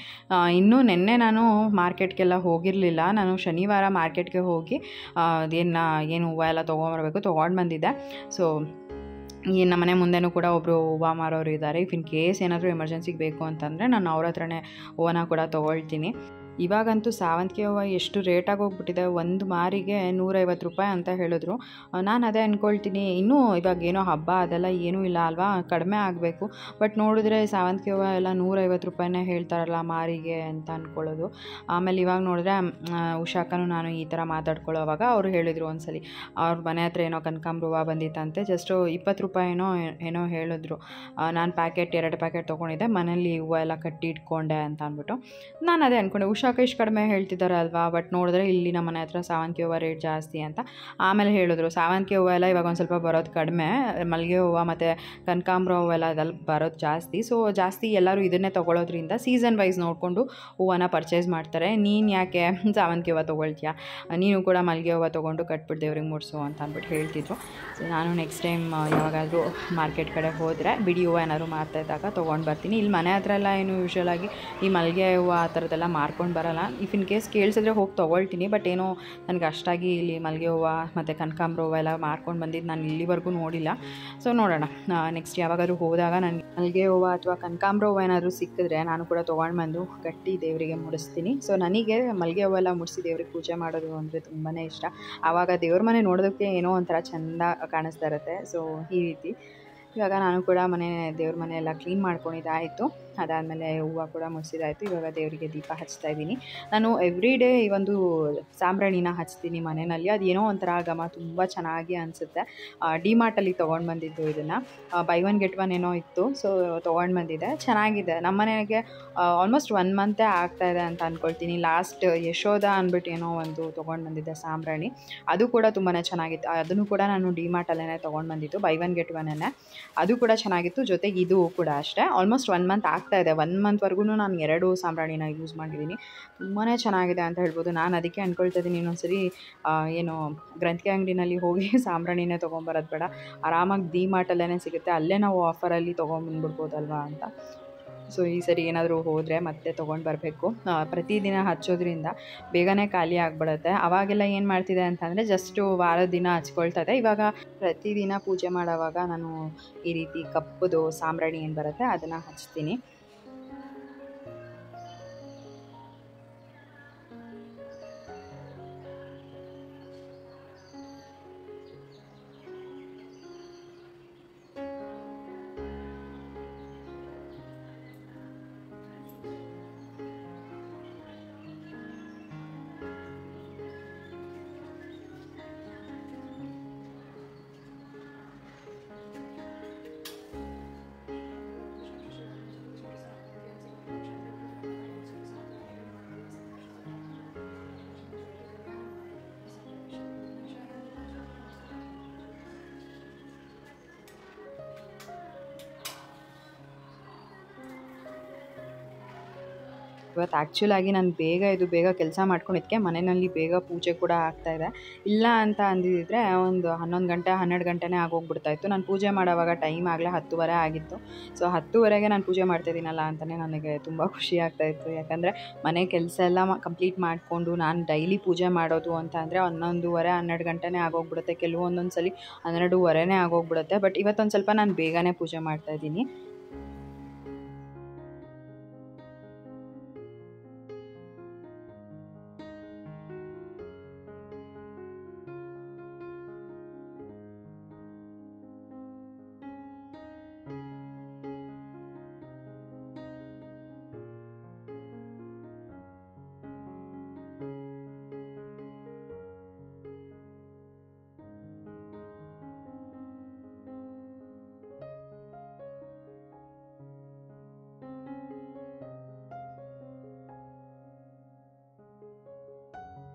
ಇನ್ನೂ ನಿನ್ನೆ ನಾನು ಮಾರ್ಕೆಟ್ಗೆಲ್ಲ ಹೋಗಿರಲಿಲ್ಲ. ನಾನು ಶನಿವಾರ ಮಾರ್ಕೆಟ್ಗೆ ಹೋಗಿ ಏನು ಹೂವು ಎಲ್ಲ ತೊಗೊಂಬರ್ಬೇಕು ತೊಗೊಂಡು ಬಂದಿದ್ದೆ. ಸೊ ಈ ನಮ್ಮ ಮನೆ ಮುಂದೆನೂ ಕೂಡ ಒಬ್ಬರು ಹೂವು ಮಾರೋರು ಇದ್ದಾರೆ. ಇಫ್ ಇನ್ ಕೇಸ್ ಏನಾದರೂ ಎಮರ್ಜೆನ್ಸಿಗೆ ಬೇಕು ಅಂತಂದರೆ ನಾನು ಅವ್ರ ಹತ್ರನೇ ಹೂವನ್ನ ಕೂಡ ತೊಗೊಳ್ತೀನಿ. ಇವಾಗಂತೂ ಸೇವಂತಿಗೆ ಹೂವು ಎಷ್ಟು ರೇಟಾಗಿ ಹೋಗ್ಬಿಟ್ಟಿದೆ, ಒಂದು ಮಾರಿಗೆ 150 ರೂಪಾಯಿ ಅಂತ ಹೇಳಿದ್ರು. ನಾನು ಅದೇ ಅಂದ್ಕೊಳ್ತೀನಿ, ಇನ್ನೂ ಇವಾಗ ಏನೋ ಹಬ್ಬ ಅದೆಲ್ಲ ಏನೂ ಇಲ್ಲ ಅಲ್ವಾ, ಕಡಿಮೆ ಆಗಬೇಕು. ಬಟ್ ನೋಡಿದ್ರೆ ಸೇವಂತಿಗೆ ಹೂವು ಎಲ್ಲ 150 ರೂಪಾಯಿನೇ ಹೇಳ್ತಾರಲ್ಲ ಮಾರಿಗೆ ಅಂತ ಅಂದ್ಕೊಳ್ಳೋದು. ಆಮೇಲೆ ಇವಾಗ ನೋಡಿದ್ರೆ ಉಷಾಕನೂ ನಾನು ಈ ಥರ ಮಾತಾಡ್ಕೊಳ್ಳೋವಾಗ ಅವರು ಹೇಳಿದರು ಒಂದ್ಸಲಿ ಅವ್ರ ಮನೆ ಹತ್ರ ಏನೋ ಕನಕಾಂಬರ ಹೂವು ಬಂದಿತ್ತಂತೆ, ಜಸ್ಟು 20 ರೂಪಾಯಿನೋ ಏನೋ ಹೇಳಿದ್ರು. ನಾನು 2 ಪ್ಯಾಕೆಟ್ ತೊಗೊಂಡಿದ್ದೆ, ಮನೇಲಿ ಹೂವು ಎಲ್ಲ ಕಟ್ಟಿ ಇಟ್ಕೊಂಡೆ ಅಂತ ಅಂದ್ಬಿಟ್ಟು. ನಾನು ಅದೇ ಅಂದ್ಕೊಂಡೆ, ಶಾಖ ಇಷ್ಟು ಕಡಿಮೆ ಹೇಳ್ತಿದ್ದಾರೆ ಅಲ್ವಾ, ಬಟ್ ನೋಡಿದ್ರೆ ಇಲ್ಲಿ ನಮ್ಮ ಮನೆ ಹತ್ರ ಸಾವಂತಿಗೆ ಹೂವು ರೇಟ್ ಜಾಸ್ತಿ ಅಂತ. ಆಮೇಲೆ ಹೇಳಿದ್ರು ಸಾವಂತಿಗೆ ಹೂವು ಎಲ್ಲ ಇವಾಗ ಒಂದು ಸ್ವಲ್ಪ ಬರೋದು ಕಡಿಮೆ, ಮಲ್ಲಿಗೆ ಹೂವು ಮತ್ತು ಕನಕಾಂಬರ ಹೂವೆಲ್ಲ ಅದೆಲ್ಲ ಬರೋದು ಜಾಸ್ತಿ. ಸೊ ಜಾಸ್ತಿ ಎಲ್ಲರೂ ಇದನ್ನೇ ತೊಗೊಳೋದ್ರಿಂದ ಸೀಸನ್ ವೈಸ್ ನೋಡಿಕೊಂಡು ಹೂವನ್ನ ಪರ್ಚೇಸ್ ಮಾಡ್ತಾರೆ. ನೀನು ಯಾಕೆ ಸಾವಂತಿಗೆ ಹೂವು ತೊಗೊಳ್ತೀಯಾ, ನೀನು ಕೂಡ ಮಲ್ಲಿಗೆ ಹೂವು ತೊಗೊಂಡು ಕಟ್ಬಿಟ್ಟು ದೇವ್ರಿಗೆ ಮುಡಿಸು ಅಂತ ಅಂದ್ಬಿಟ್ಟು ಹೇಳ್ತಿದ್ರು. ಸೊ ನಾನು ನೆಕ್ಸ್ಟ್ ಟೈಮ್ ಯಾವಾಗಾದರೂ ಮಾರ್ಕೆಟ್ ಕಡೆ ಹೋದರೆ ಬಿಡಿ ಹೂವು ಏನಾದರೂ ಮಾರ್ತಾ ಇದ್ದಾಗ ತೊಗೊಂಡು ಬರ್ತೀನಿ. ಇಲ್ಲಿ ಮನೆ ಹತ್ರ ಎಲ್ಲ ಏನು ಯೂಶ್ವಲಾಗಿ ಈ ಮಲ್ಲಿಗೆ ಹೂವು ಆ ಥರದ್ದೆಲ್ಲ ಮಾರ್ಕೊಂಡು ಬರೋಲ್ಲ. ಇಫ್ ಇನ್ ಕೇಸ್ ಕೇಳಿಸಿದ್ರೆ ಹೋಗಿ ತೊಗೊಳ್ತೀನಿ, ಬಟ್ ಏನೋ ನನಗೆ ಅಷ್ಟಾಗಿ ಇಲ್ಲಿ ಮಲ್ಲಿಗೆ ಹೂವು ಮತ್ತು ಕನಕಾಂಬರ ಹೂವು ಎಲ್ಲ ಮಾರ್ಕೊಂಡು ಬಂದಿದ್ದು ನಾನು ಇಲ್ಲಿವರೆಗೂ ನೋಡಿಲ್ಲ. ಸೊ ನೋಡೋಣ, ನೆಕ್ಸ್ಟ್ ಯಾವಾಗಾದರೂ ಹೋದಾಗ ನನಗೆ ಮಲ್ಲಿಗೆ ಹೂವು ಅಥವಾ ಕನಕಾಂಬರ ಹೂವು ಏನಾದರೂ ಸಿಕ್ಕಿದ್ರೆ ನಾನು ಕೂಡ ತೊಗೊಂಡು ಬಂದು ಕಟ್ಟಿ ದೇವರಿಗೆ ಮುಡಿಸ್ತೀನಿ. ಸೊ ನನಗೆ ಮಲ್ಲಿಗೆ ಹೂವೆಲ್ಲ ಮುಡಿಸಿ ದೇವ್ರಿಗೆ ಪೂಜೆ ಮಾಡೋದು ಅಂದರೆ ತುಂಬಾ ಇಷ್ಟ. ಆವಾಗ ದೇವ್ರ ಮನೆ ನೋಡೋದಕ್ಕೆ ಏನೋ ಒಂಥರ ಚೆಂದ ಕಾಣಿಸ್ತಾ ಇರುತ್ತೆ. ಸೊ ಈ ರೀತಿ ಇವಾಗ ನಾನು ಕೂಡ ದೇವ್ರ ಮನೆ ಎಲ್ಲ ಕ್ಲೀನ್ ಮಾಡ್ಕೊಂಡಿದ್ದಾಯಿತು. ಅದಾದಮೇಲೆ ಹೂವು ಕೂಡ ಮುಡಿಸಿದಾಯಿತು. ಇವಾಗ ದೇವರಿಗೆ ದೀಪ ಹಚ್ತಾ ಇದ್ದೀನಿ. ನಾನು ಎವ್ರಿ ಡೇ ಈ ಒಂದು ಸಾಂಬ್ರಾಣಿನ ಹಚ್ತೀನಿ ಮನೆಯಲ್ಲಿ. ಅದು ಏನೋ ಒಂಥರ ಘಮ ತುಂಬ ಚೆನ್ನಾಗಿ ಅನಿಸುತ್ತೆ. ಡಿಮಾರ್ಟಲ್ಲಿ ತೊಗೊಂಡು ಬಂದಿದ್ದು ಇದನ್ನು, ಬೈ ಒನ್ ಗೆಟ್ ಒನ್ ಏನೋ ಇತ್ತು. ಸೊ ತೊಗೊಂಡು ಬಂದಿದ್ದೆ, ಚೆನ್ನಾಗಿದೆ. ನಮ್ಮ ಮನೆಗೆ ಆಲ್ಮೋಸ್ಟ್ 1 ಮಂತೇ ಆಗ್ತಾಯಿದೆ ಅಂತ ಅಂದ್ಕೊಳ್ತೀನಿ. ಲಾಸ್ಟ್ ಯಶೋಧ ಅಂದ್ಬಿಟ್ಟು ಏನೋ ಒಂದು ತೊಗೊಂಡು ಬಂದಿದ್ದೆ ಸಾಂಬ್ರಾಣಿ, ಅದು ಕೂಡ ತುಂಬಾ ಚೆನ್ನಾಗಿತ್ತು. ಅದನ್ನು ಕೂಡ ನಾನು ಡಿಮಾರ್ಟಲ್ಲೇ ತೊಗೊಂಡು ಬಂದಿದ್ದು, ಬೈ ಒನ್ ಗೆಟ್ ಒನ್ನೇ. ಅದು ಕೂಡ ಚೆನ್ನಾಗಿತ್ತು. ಜೊತೆಗೆ ಇದು ಕೂಡ ಅಷ್ಟೇ, ಆಲ್ಮೋಸ್ಟ್ 1 ಮಂತ್ ಆಗ್ತಾಯಿದೆ. 1 ಮಂತ್ವರೆಗೂ ನಾನು 2 ಸಾಂಬ್ರಾಣಿನ ಯೂಸ್ ಮಾಡಿದ್ದೀನಿ. ತುಂಬಾ ಚೆನ್ನಾಗಿದೆ ಅಂತ ಹೇಳ್ಬೋದು. ನಾನು ಅದಕ್ಕೆ ಅಂದ್ಕೊಳ್ತಾ ಇದ್ದೀನಿ, ಇನ್ನೊಂದ್ಸರಿ ಏನು ಗ್ರಂಥಿಗೆ ಅಂಗಡಿನಲ್ಲಿ ಹೋಗಿ ಸಾಂಬ್ರಾಣಿನೇ ತೊಗೊಂಬರೋದು ಬೇಡ, ಆರಾಮಾಗಿ ಡಿಮಾರ್ಟಲ್ಲೇ ಸಿಗುತ್ತೆ, ಅಲ್ಲೇ ನಾವು ಆಫರಲ್ಲಿ ತೊಗೊಂಬಂದ್ಬಿಡ್ಬೋದಲ್ವಾ ಅಂತ. ಸೊ ಈ ಸರಿ ಏನಾದರೂ ಹೋದರೆ ಮತ್ತೆ ತೊಗೊಂಡು ಬರಬೇಕು. ಪ್ರತಿದಿನ ಹಚ್ಚೋದ್ರಿಂದ ಬೇಗನೆ ಖಾಲಿ ಆಗಿಬಿಡುತ್ತೆ. ಆವಾಗೆಲ್ಲ ಏನು ಮಾಡ್ತಿದ್ದೆ ಅಂತಂದರೆ ಜಸ್ಟು ವಾರದ ದಿನ ಹಚ್ಕೊಳ್ತಾ ಇದ್ದೆ. ಇವಾಗ ಪ್ರತಿದಿನ ಪೂಜೆ ಮಾಡೋವಾಗ ನಾನು ಈ ರೀತಿ ಕಪ್ಪುದು ಸಾಂಬ್ರಾಣಿ ಏನು ಬರುತ್ತೆ ಅದನ್ನು ಹಚ್ತೀನಿ. ಇವತ್ತು ಆ್ಯಕ್ಚುಲಾಗಿ ನಾನು ಬೇಗ ಕೆಲಸ ಮಾಡ್ಕೊಂಡಿದ್ದಕ್ಕೆ ಮನೆಯಲ್ಲಿ ಬೇಗ ಪೂಜೆ ಕೂಡ ಆಗ್ತಾಯಿದೆ. ಇಲ್ಲ ಅಂತ ಅಂದಿದ್ದರೆ ಒಂದು 11 ಗಂಟೆ 12 ಗಂಟೆನೇ ಆಗೋಗ್ಬಿಡ್ತಾಯಿತ್ತು. ನಾನು ಪೂಜೆ ಮಾಡೋವಾಗ ಟೈಮ್ ಆಗಲೇ 10:30 ಆಗಿತ್ತು. ಸೊ 10:30ಗೆ ನಾನು ಪೂಜೆ ಮಾಡ್ತಾಯಿದ್ದೀನಲ್ಲ ಅಂತಲೇ ನನಗೆ ತುಂಬ ಖುಷಿ ಆಗ್ತಾಯಿತ್ತು. ಯಾಕಂದರೆ ಮನೆ ಕೆಲಸ ಎಲ್ಲ ಕಂಪ್ಲೀಟ್ ಮಾಡಿಕೊಂಡು ನಾನು ಡೈಲಿ ಪೂಜೆ ಮಾಡೋದು ಅಂತ ಅಂದರೆ 11:30 12 ಗಂಟೆನೇ ಆಗೋಗ್ಬಿಡುತ್ತೆ. ಕೆಲವೊಂದೊಂದು ಸಲ 12:30ನೇ ಆಗೋಗ್ಬಿಡುತ್ತೆ. ಬಟ್ ಇವತ್ತೊಂದು ಸ್ವಲ್ಪ ನಾನು ಬೇಗನೆ ಪೂಜೆ ಮಾಡ್ತಾಯಿದ್ದೀನಿ.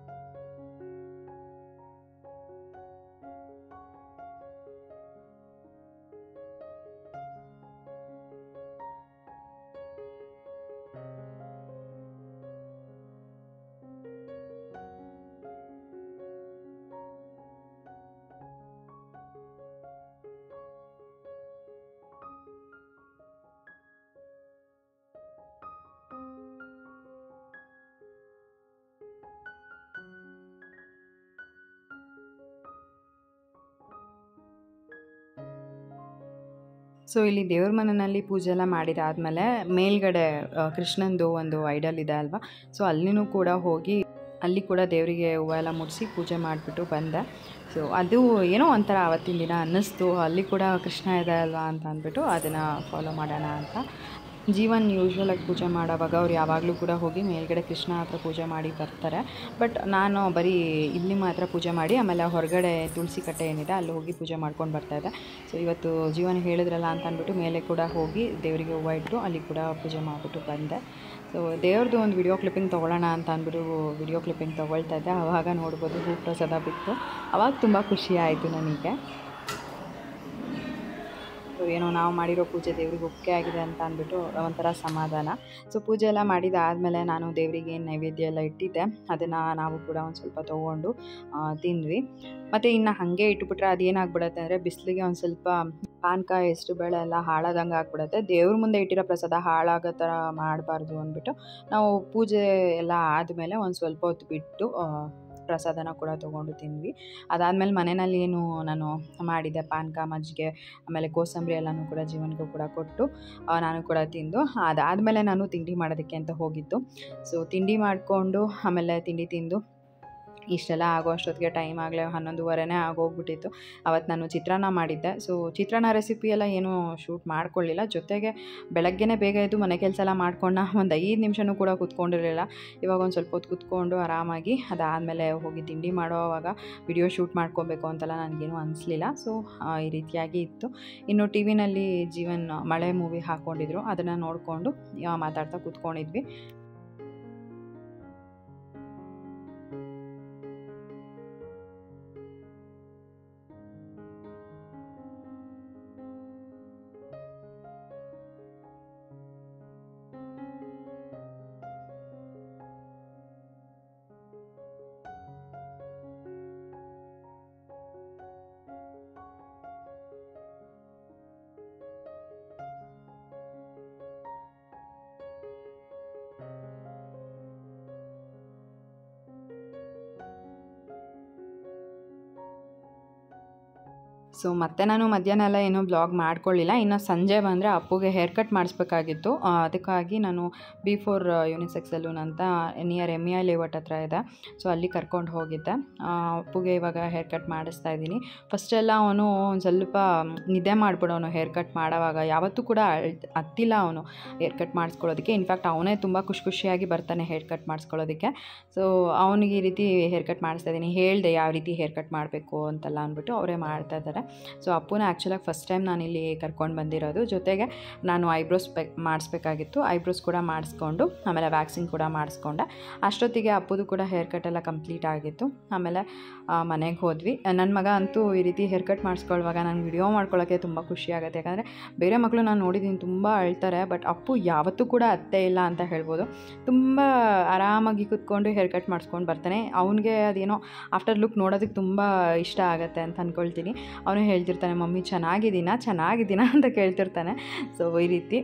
ಸೊ ಇಲ್ಲಿ ದೇವ್ರ ಮನೆಯಲ್ಲಿ ಪೂಜೆ ಎಲ್ಲ ಮಾಡಿದಾದಮೇಲೆ ಮೇಲ್ಗಡೆ ಕೃಷ್ಣಂದು ಒಂದು ಐಡಲ್ ಇದೆ ಅಲ್ವಾ, ಸೊ ಅಲ್ಲಿನೂ ಕೂಡ ಹೋಗಿ ಅಲ್ಲಿ ಕೂಡ ದೇವರಿಗೆ ಹೂವು ಎಲ್ಲ ಮುಡಿಸಿ ಪೂಜೆ ಮಾಡಿಬಿಟ್ಟು ಬಂದೆ. ಸೊ ಅದು ಏನೋ ಒಂಥರ ಆವತ್ತಿನ ದಿನ ಅನ್ನಿಸ್ತು, ಅಲ್ಲಿ ಕೂಡ ಕೃಷ್ಣ ಇದೆ ಅಲ್ವಾ ಅಂತ ಅಂದ್ಬಿಟ್ಟು ಅದನ್ನು ಫಾಲೋ ಮಾಡೋಣ ಅಂತ. ಜೀವನ್ ಯೂಶ್ವಲಾಗಿ ಪೂಜೆ ಮಾಡೋವಾಗ ಅವ್ರು ಯಾವಾಗಲೂ ಕೂಡ ಹೋಗಿ ಮೇಲ್ಗಡೆ ಕೃಷ್ಣ ಹತ್ರ ಪೂಜೆ ಮಾಡಿ ಬರ್ತಾರೆ. ಬಟ್ ನಾನು ಬರೀ ಇಲ್ಲಿ ಮಾತ್ರ ಪೂಜೆ ಮಾಡಿ ಆಮೇಲೆ ಹೊರಗಡೆ ತುಳಸಿ ಕಟ್ಟೆ ಏನಿದೆ ಅಲ್ಲಿ ಹೋಗಿ ಪೂಜೆ ಮಾಡ್ಕೊಂಡು ಬರ್ತಾಯಿದ್ದೆ. ಸೊ ಇವತ್ತು ಜೀವನ್ ಹೇಳಿದ್ರಲ್ಲ ಅಂತ ಅಂದ್ಬಿಟ್ಟು ಮೇಲೆ ಕೂಡ ಹೋಗಿ ದೇವರಿಗೆ ಹೂವು ಇಟ್ಟು ಅಲ್ಲಿ ಕೂಡ ಪೂಜೆ ಮಾಡಿಬಿಟ್ಟು ಬಂದೆ. ಸೊ ದೇವ್ರದ್ದು ಒಂದು ವಿಡಿಯೋ ಕ್ಲಿಪ್ಪಿಂಗ್ ತೊಗೊಳ್ಳೋಣ ಅಂತ ಅಂದ್ಬಿಟ್ಟು ವಿಡಿಯೋ ಕ್ಲಿಪ್ಪಿಂಗ್ ತೊಗೊಳ್ತಾ ಇದ್ದೆ. ಆವಾಗ ನೋಡ್ಬೋದು ಹೂ ಪ್ರಸಾದ ಬಿತ್ತು. ಆವಾಗ ತುಂಬ ಖುಷಿ ಆಯಿತು ನನಗೆ. ಸೊ ಏನೋ ನಾವು ಮಾಡಿರೋ ಪೂಜೆ ದೇವ್ರಿಗೆ ಒಪ್ಪಿಗೆ ಆಗಿದೆ ಅಂತ ಅಂದ್ಬಿಟ್ಟು ಒಂಥರ ಸಮಾಧಾನ. ಸೊ ಪೂಜೆ ಎಲ್ಲ ಮಾಡಿದಾದಮೇಲೆ ನಾನು ದೇವರಿಗೆ ಏನು ನೈವೇದ್ಯ ಎಲ್ಲ ಇಟ್ಟಿದ್ದೆ ಅದನ್ನು ನಾವು ಕೂಡ ಒಂದು ಸ್ವಲ್ಪ ತೊಗೊಂಡು ತಿಂದ್ವಿ. ಮತ್ತು ಇನ್ನು ಹಾಗೆ ಇಟ್ಬಿಟ್ರೆ ಅದೇನಾಗ್ಬಿಡುತ್ತೆ ಅಂದರೆ ಬಿಸಿಲಿಗೆ ಒಂದು ಸ್ವಲ್ಪ ಪಾನಕ ಹೆಸ್ರು ಬೇಳೆ ಎಲ್ಲ ಹಾಳಾದಂಗೆ ಆಗ್ಬಿಡುತ್ತೆ. ದೇವ್ರ ಮುಂದೆ ಇಟ್ಟಿರೋ ಪ್ರಸಾದ ಹಾಳಾಗೋ ಥರ ಮಾಡಬಾರ್ದು ಅಂದ್ಬಿಟ್ಟು ನಾವು ಪೂಜೆ ಎಲ್ಲ ಆದಮೇಲೆ ಒಂದು ಸ್ವಲ್ಪ ಹೊತ್ತು ಬಿಟ್ಟು ಪ್ರಸಾದನ ಕೂಡ ತೊಗೊಂಡು ತಿಂದ್ವಿ. ಅದಾದಮೇಲೆ ಮನೆಯಲ್ಲಿ ಏನು ನಾನು ಮಾಡಿದ್ದೆ ಪಾನಕ ಮಜ್ಜಿಗೆ ಆಮೇಲೆ ಕೋಸಂಬರಿ ಎಲ್ಲನೂ ಕೂಡ ಜೀವನಿಗೂ ಕೂಡ ಕೊಟ್ಟು ನಾನು ಕೂಡ ತಿಂದು ಅದಾದಮೇಲೆ ನಾನು ತಿಂಡಿ ಮಾಡೋದಕ್ಕೆ ಅಂತ ಹೋಗಿದ್ದು. ಸೊ ತಿಂಡಿ ಮಾಡಿಕೊಂಡು ಆಮೇಲೆ ತಿಂಡಿ ತಿಂದು ಇಷ್ಟೆಲ್ಲ ಆಗೋ ಅಷ್ಟೊತ್ತಿಗೆ ಟೈಮ್ ಆಗಲೇ 11:30 ಆಗೋಗ್ಬಿಟ್ಟಿತ್ತು. ಅವತ್ತು ನಾನು ಚಿತ್ರಾನ್ನ ಮಾಡಿದ್ದೆ. ಸೊ ಚಿತ್ರಾನ್ನ ರೆಸಿಪಿ ಎಲ್ಲ ಏನೂ ಶೂಟ್ ಮಾಡ್ಕೊಳ್ಳಿಲ್ಲ. ಜೊತೆಗೆ ಬೆಳಗ್ಗೆನೇ ಬೇಗ ಎದ್ದು ಮನೆ ಕೆಲಸ ಎಲ್ಲ ಮಾಡ್ಕೊಂಡು ಒಂದು 5 ನಿಮಿಷನೂ ಕೂಡ ಕೂತ್ಕೊಂಡಿರಲಿಲ್ಲ. ಇವಾಗ ಒಂದು ಸ್ವಲ್ಪ ಹೊತ್ತು ಕೂತ್ಕೊಂಡು ಆರಾಮಾಗಿ ಅದಾದಮೇಲೆ ಹೋಗಿ ತಿಂಡಿ ಮಾಡೋವಾಗ ವಿಡಿಯೋ ಶೂಟ್ ಮಾಡ್ಕೊಬೇಕು ಅಂತೆಲ್ಲ ನನಗೇನು ಅನಿಸ್ಲಿಲ್ಲ. ಸೊ ಈ ರೀತಿಯಾಗಿ ಇತ್ತು. ಇನ್ನು ಟಿ ವಿನಲ್ಲಿ ಜೀವನ್ ಮಳೆ ಮೂವಿ ಹಾಕ್ಕೊಂಡಿದ್ರು, ಅದನ್ನು ನೋಡಿಕೊಂಡು ಮಾತಾಡ್ತಾ ಕೂತ್ಕೊಂಡಿದ್ವಿ. ಸೊ ಮತ್ತೆ ನಾನು ಮಧ್ಯಾಹ್ನ ಎಲ್ಲ ಏನೂ ಬ್ಲಾಗ್ ಮಾಡ್ಕೊಳ್ಳಿಲ್ಲ. ಇನ್ನು ಸಂಜೆ ಬಂದರೆ ಅಪ್ಪುಗೆ ಹೇರ್ ಕಟ್ ಮಾಡಿಸ್ಬೇಕಾಗಿತ್ತು. ಅದಕ್ಕಾಗಿ ನಾನು B4 ಯೂನಿಸೆಕ್ಸ್ ಸಲೂನ್ ಅಂತ ನಿಯರ್ MEI ಲೇಔಟ್ ಹತ್ರ ಇದೆ. ಸೊ ಅಲ್ಲಿ ಕರ್ಕೊಂಡು ಹೋಗಿದ್ದೆ. ಅಪ್ಪುಗೆ ಇವಾಗ ಹೇರ್ ಕಟ್ ಮಾಡಿಸ್ತಾ ಇದ್ದೀನಿ. ಫಸ್ಟೆಲ್ಲ ಅವನು ಒಂದು ಸ್ವಲ್ಪ ನಿದ್ದೆ ಮಾಡಿಬಿಡೋನು ಹೇರ್ ಕಟ್ ಮಾಡೋವಾಗ. ಯಾವತ್ತೂ ಕೂಡ ಹತ್ತಿಲ್ಲ ಅವನು ಹೇರ್ ಕಟ್ ಮಾಡಿಸ್ಕೊಳ್ಳೋದಕ್ಕೆ. ಇನ್ಫ್ಯಾಕ್ಟ್ ಅವನೇ ತುಂಬ ಖುಷಿಯಾಗಿ ಬರ್ತಾನೆ ಹೇರ್ ಕಟ್ ಮಾಡಿಸ್ಕೊಳ್ಳೋದಕ್ಕೆ. ಸೊ ಅವನಿಗೆ ಈ ರೀತಿ ಹೇರ್ ಕಟ್ ಮಾಡಿಸ್ತಾ ಇದ್ದೀನಿ. ಹೇಳಿದೆ ಯಾವ ರೀತಿ ಹೇರ್ ಕಟ್ ಮಾಡಬೇಕು ಅಂತೆಲ್ಲ ಅಂದ್ಬಿಟ್ಟು ಅವರೇ ಮಾಡ್ತಾ ಇದ್ದಾರೆ. ಸೊ ಅಪ್ಪುನ ಆ್ಯಕ್ಚುಲಾಗಿ ಫಸ್ಟ್ ಟೈಮ್ ನಾನಿಲ್ಲಿ ಕರ್ಕೊಂಡು ಬಂದಿರೋದು. ಜೊತೆಗೆ ನಾನು ಐಬ್ರೋಸ್ ಮಾಡಿಸ್ಬೇಕಾಗಿತ್ತು. ಐಬ್ರೋಸ್ ಕೂಡ ಮಾಡಿಸ್ಕೊಂಡು ಆಮೇಲೆ ವ್ಯಾಕ್ಸಿಂಗ್ ಕೂಡ ಮಾಡಿಸ್ಕೊಂಡೆ. ಅಷ್ಟೊತ್ತಿಗೆ ಅಪ್ಪುದು ಕೂಡ ಹೇರ್ ಕಟ್ ಎಲ್ಲ ಕಂಪ್ಲೀಟ್ ಆಗಿತ್ತು. ಆಮೇಲೆ ಮನೆಗೆ ಹೋದ್ವಿ. ನನ್ನ ಮಗ ಅಂತೂ ಈ ರೀತಿ ಹೇರ್ ಕಟ್ ಮಾಡಿಸ್ಕೊಳ್ಳುವಾಗ ನಾನು ವಿಡಿಯೋ ಮಾಡ್ಕೊಳ್ಳೋಕ್ಕೆ ತುಂಬ ಖುಷಿ ಆಗುತ್ತೆ. ಯಾಕಂದರೆ ಬೇರೆ ಮಕ್ಕಳು ನಾನು ನೋಡಿದ್ದೀನಿ ತುಂಬ ಅಳ್ತಾರೆ, ಬಟ್ ಅಪ್ಪು ಯಾವತ್ತೂ ಕೂಡ ಅತ್ತೆ ಇಲ್ಲ ಅಂತ ಹೇಳ್ಬೋದು. ತುಂಬ ಆರಾಮಾಗಿ ಕೂತ್ಕೊಂಡು ಹೇರ್ ಕಟ್ ಮಾಡಿಸ್ಕೊಂಡು ಬರ್ತಾನೆ. ಅವನಿಗೆ ಅದೇನೋ ಆಫ್ಟರ್ ಲುಕ್ ನೋಡೋದಕ್ಕೆ ತುಂಬ ಇಷ್ಟ ಆಗುತ್ತೆ ಅಂತ ಅಂದ್ಕೊಳ್ತೀನಿ. ಅವನು ಹೇಳ್ತಿರ್ತಾನೆ, ಮಮ್ಮಿ ಚೆನ್ನಾಗಿದ್ದೀನಾ ಅಂತ ಕೇಳ್ತಿರ್ತಾನೆ. ಸೊ ಈ ರೀತಿ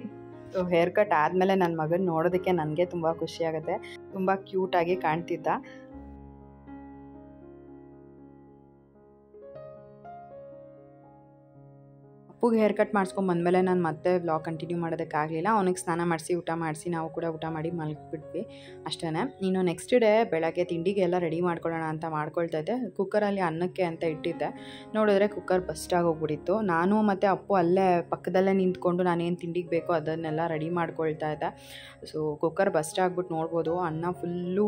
ಹೇರ್ ಕಟ್ ಆದಮೇಲೆ ನನ್ನ ಮಗನ ನೋಡೋದಕ್ಕೆ ನನಗೆ ತುಂಬ ಖುಷಿ ಆಗುತ್ತೆ. ತುಂಬ ಕ್ಯೂಟಾಗಿ ಕಾಣ್ತಿದ್ದ. ಅಪ್ಪುಗೆ ಹೇರ್ ಕಟ್ ಮಾಡಿಸ್ಕೊಂಡು ಬಂದಮೇಲೆ ನಾನು ಮತ್ತೆ ವ್ಲಾಗ್ ಕಂಟಿನ್ಯೂ ಮಾಡೋದಕ್ಕಾಗಲಿಲ್ಲ. ಅವನಿಗೆ ಸ್ನಾನ ಮಾಡಿಸಿ ಊಟ ಮಾಡಿಸಿ ನಾವು ಕೂಡ ಊಟ ಮಾಡಿ ಮಲಗಿಬಿಟ್ವಿ ಅಷ್ಟೇ. ಇನ್ನು ನೆಕ್ಸ್ಟ್ ಡೇ ಬೆಳಗ್ಗೆ ತಿಂಡಿಗೆ ಎಲ್ಲ ರೆಡಿ ಮಾಡ್ಕೊಳ್ಳೋಣ ಅಂತ ಮಾಡ್ಕೊಳ್ತಾ ಇದ್ದೆ. ಕುಕ್ಕರಲ್ಲಿ ಅನ್ನಕ್ಕೆ ಅಂತ ಇಟ್ಟಿದ್ದೆ. ನೋಡಿದ್ರೆ ಕುಕ್ಕರ್ ಬಸ್ಟ್ ಆಗೋಗ್ಬಿಟ್ಟಿತ್ತು. ನಾನು ಮತ್ತು ಅಪ್ಪು ಅಲ್ಲೇ ಪಕ್ಕದಲ್ಲೇ ನಿಂತ್ಕೊಂಡು ನಾನೇನು ತಿಂಡಿಗೆ ಬೇಕೋ ಅದನ್ನೆಲ್ಲ ರೆಡಿ ಮಾಡ್ಕೊಳ್ತಾ ಇದ್ದೆ. ಸೊ ಕುಕ್ಕರ್ ಬಸ್ಟ್ ಆಗಿಬಿಟ್ಟು ನೋಡ್ಬೋದು ಅನ್ನ ಫುಲ್ಲು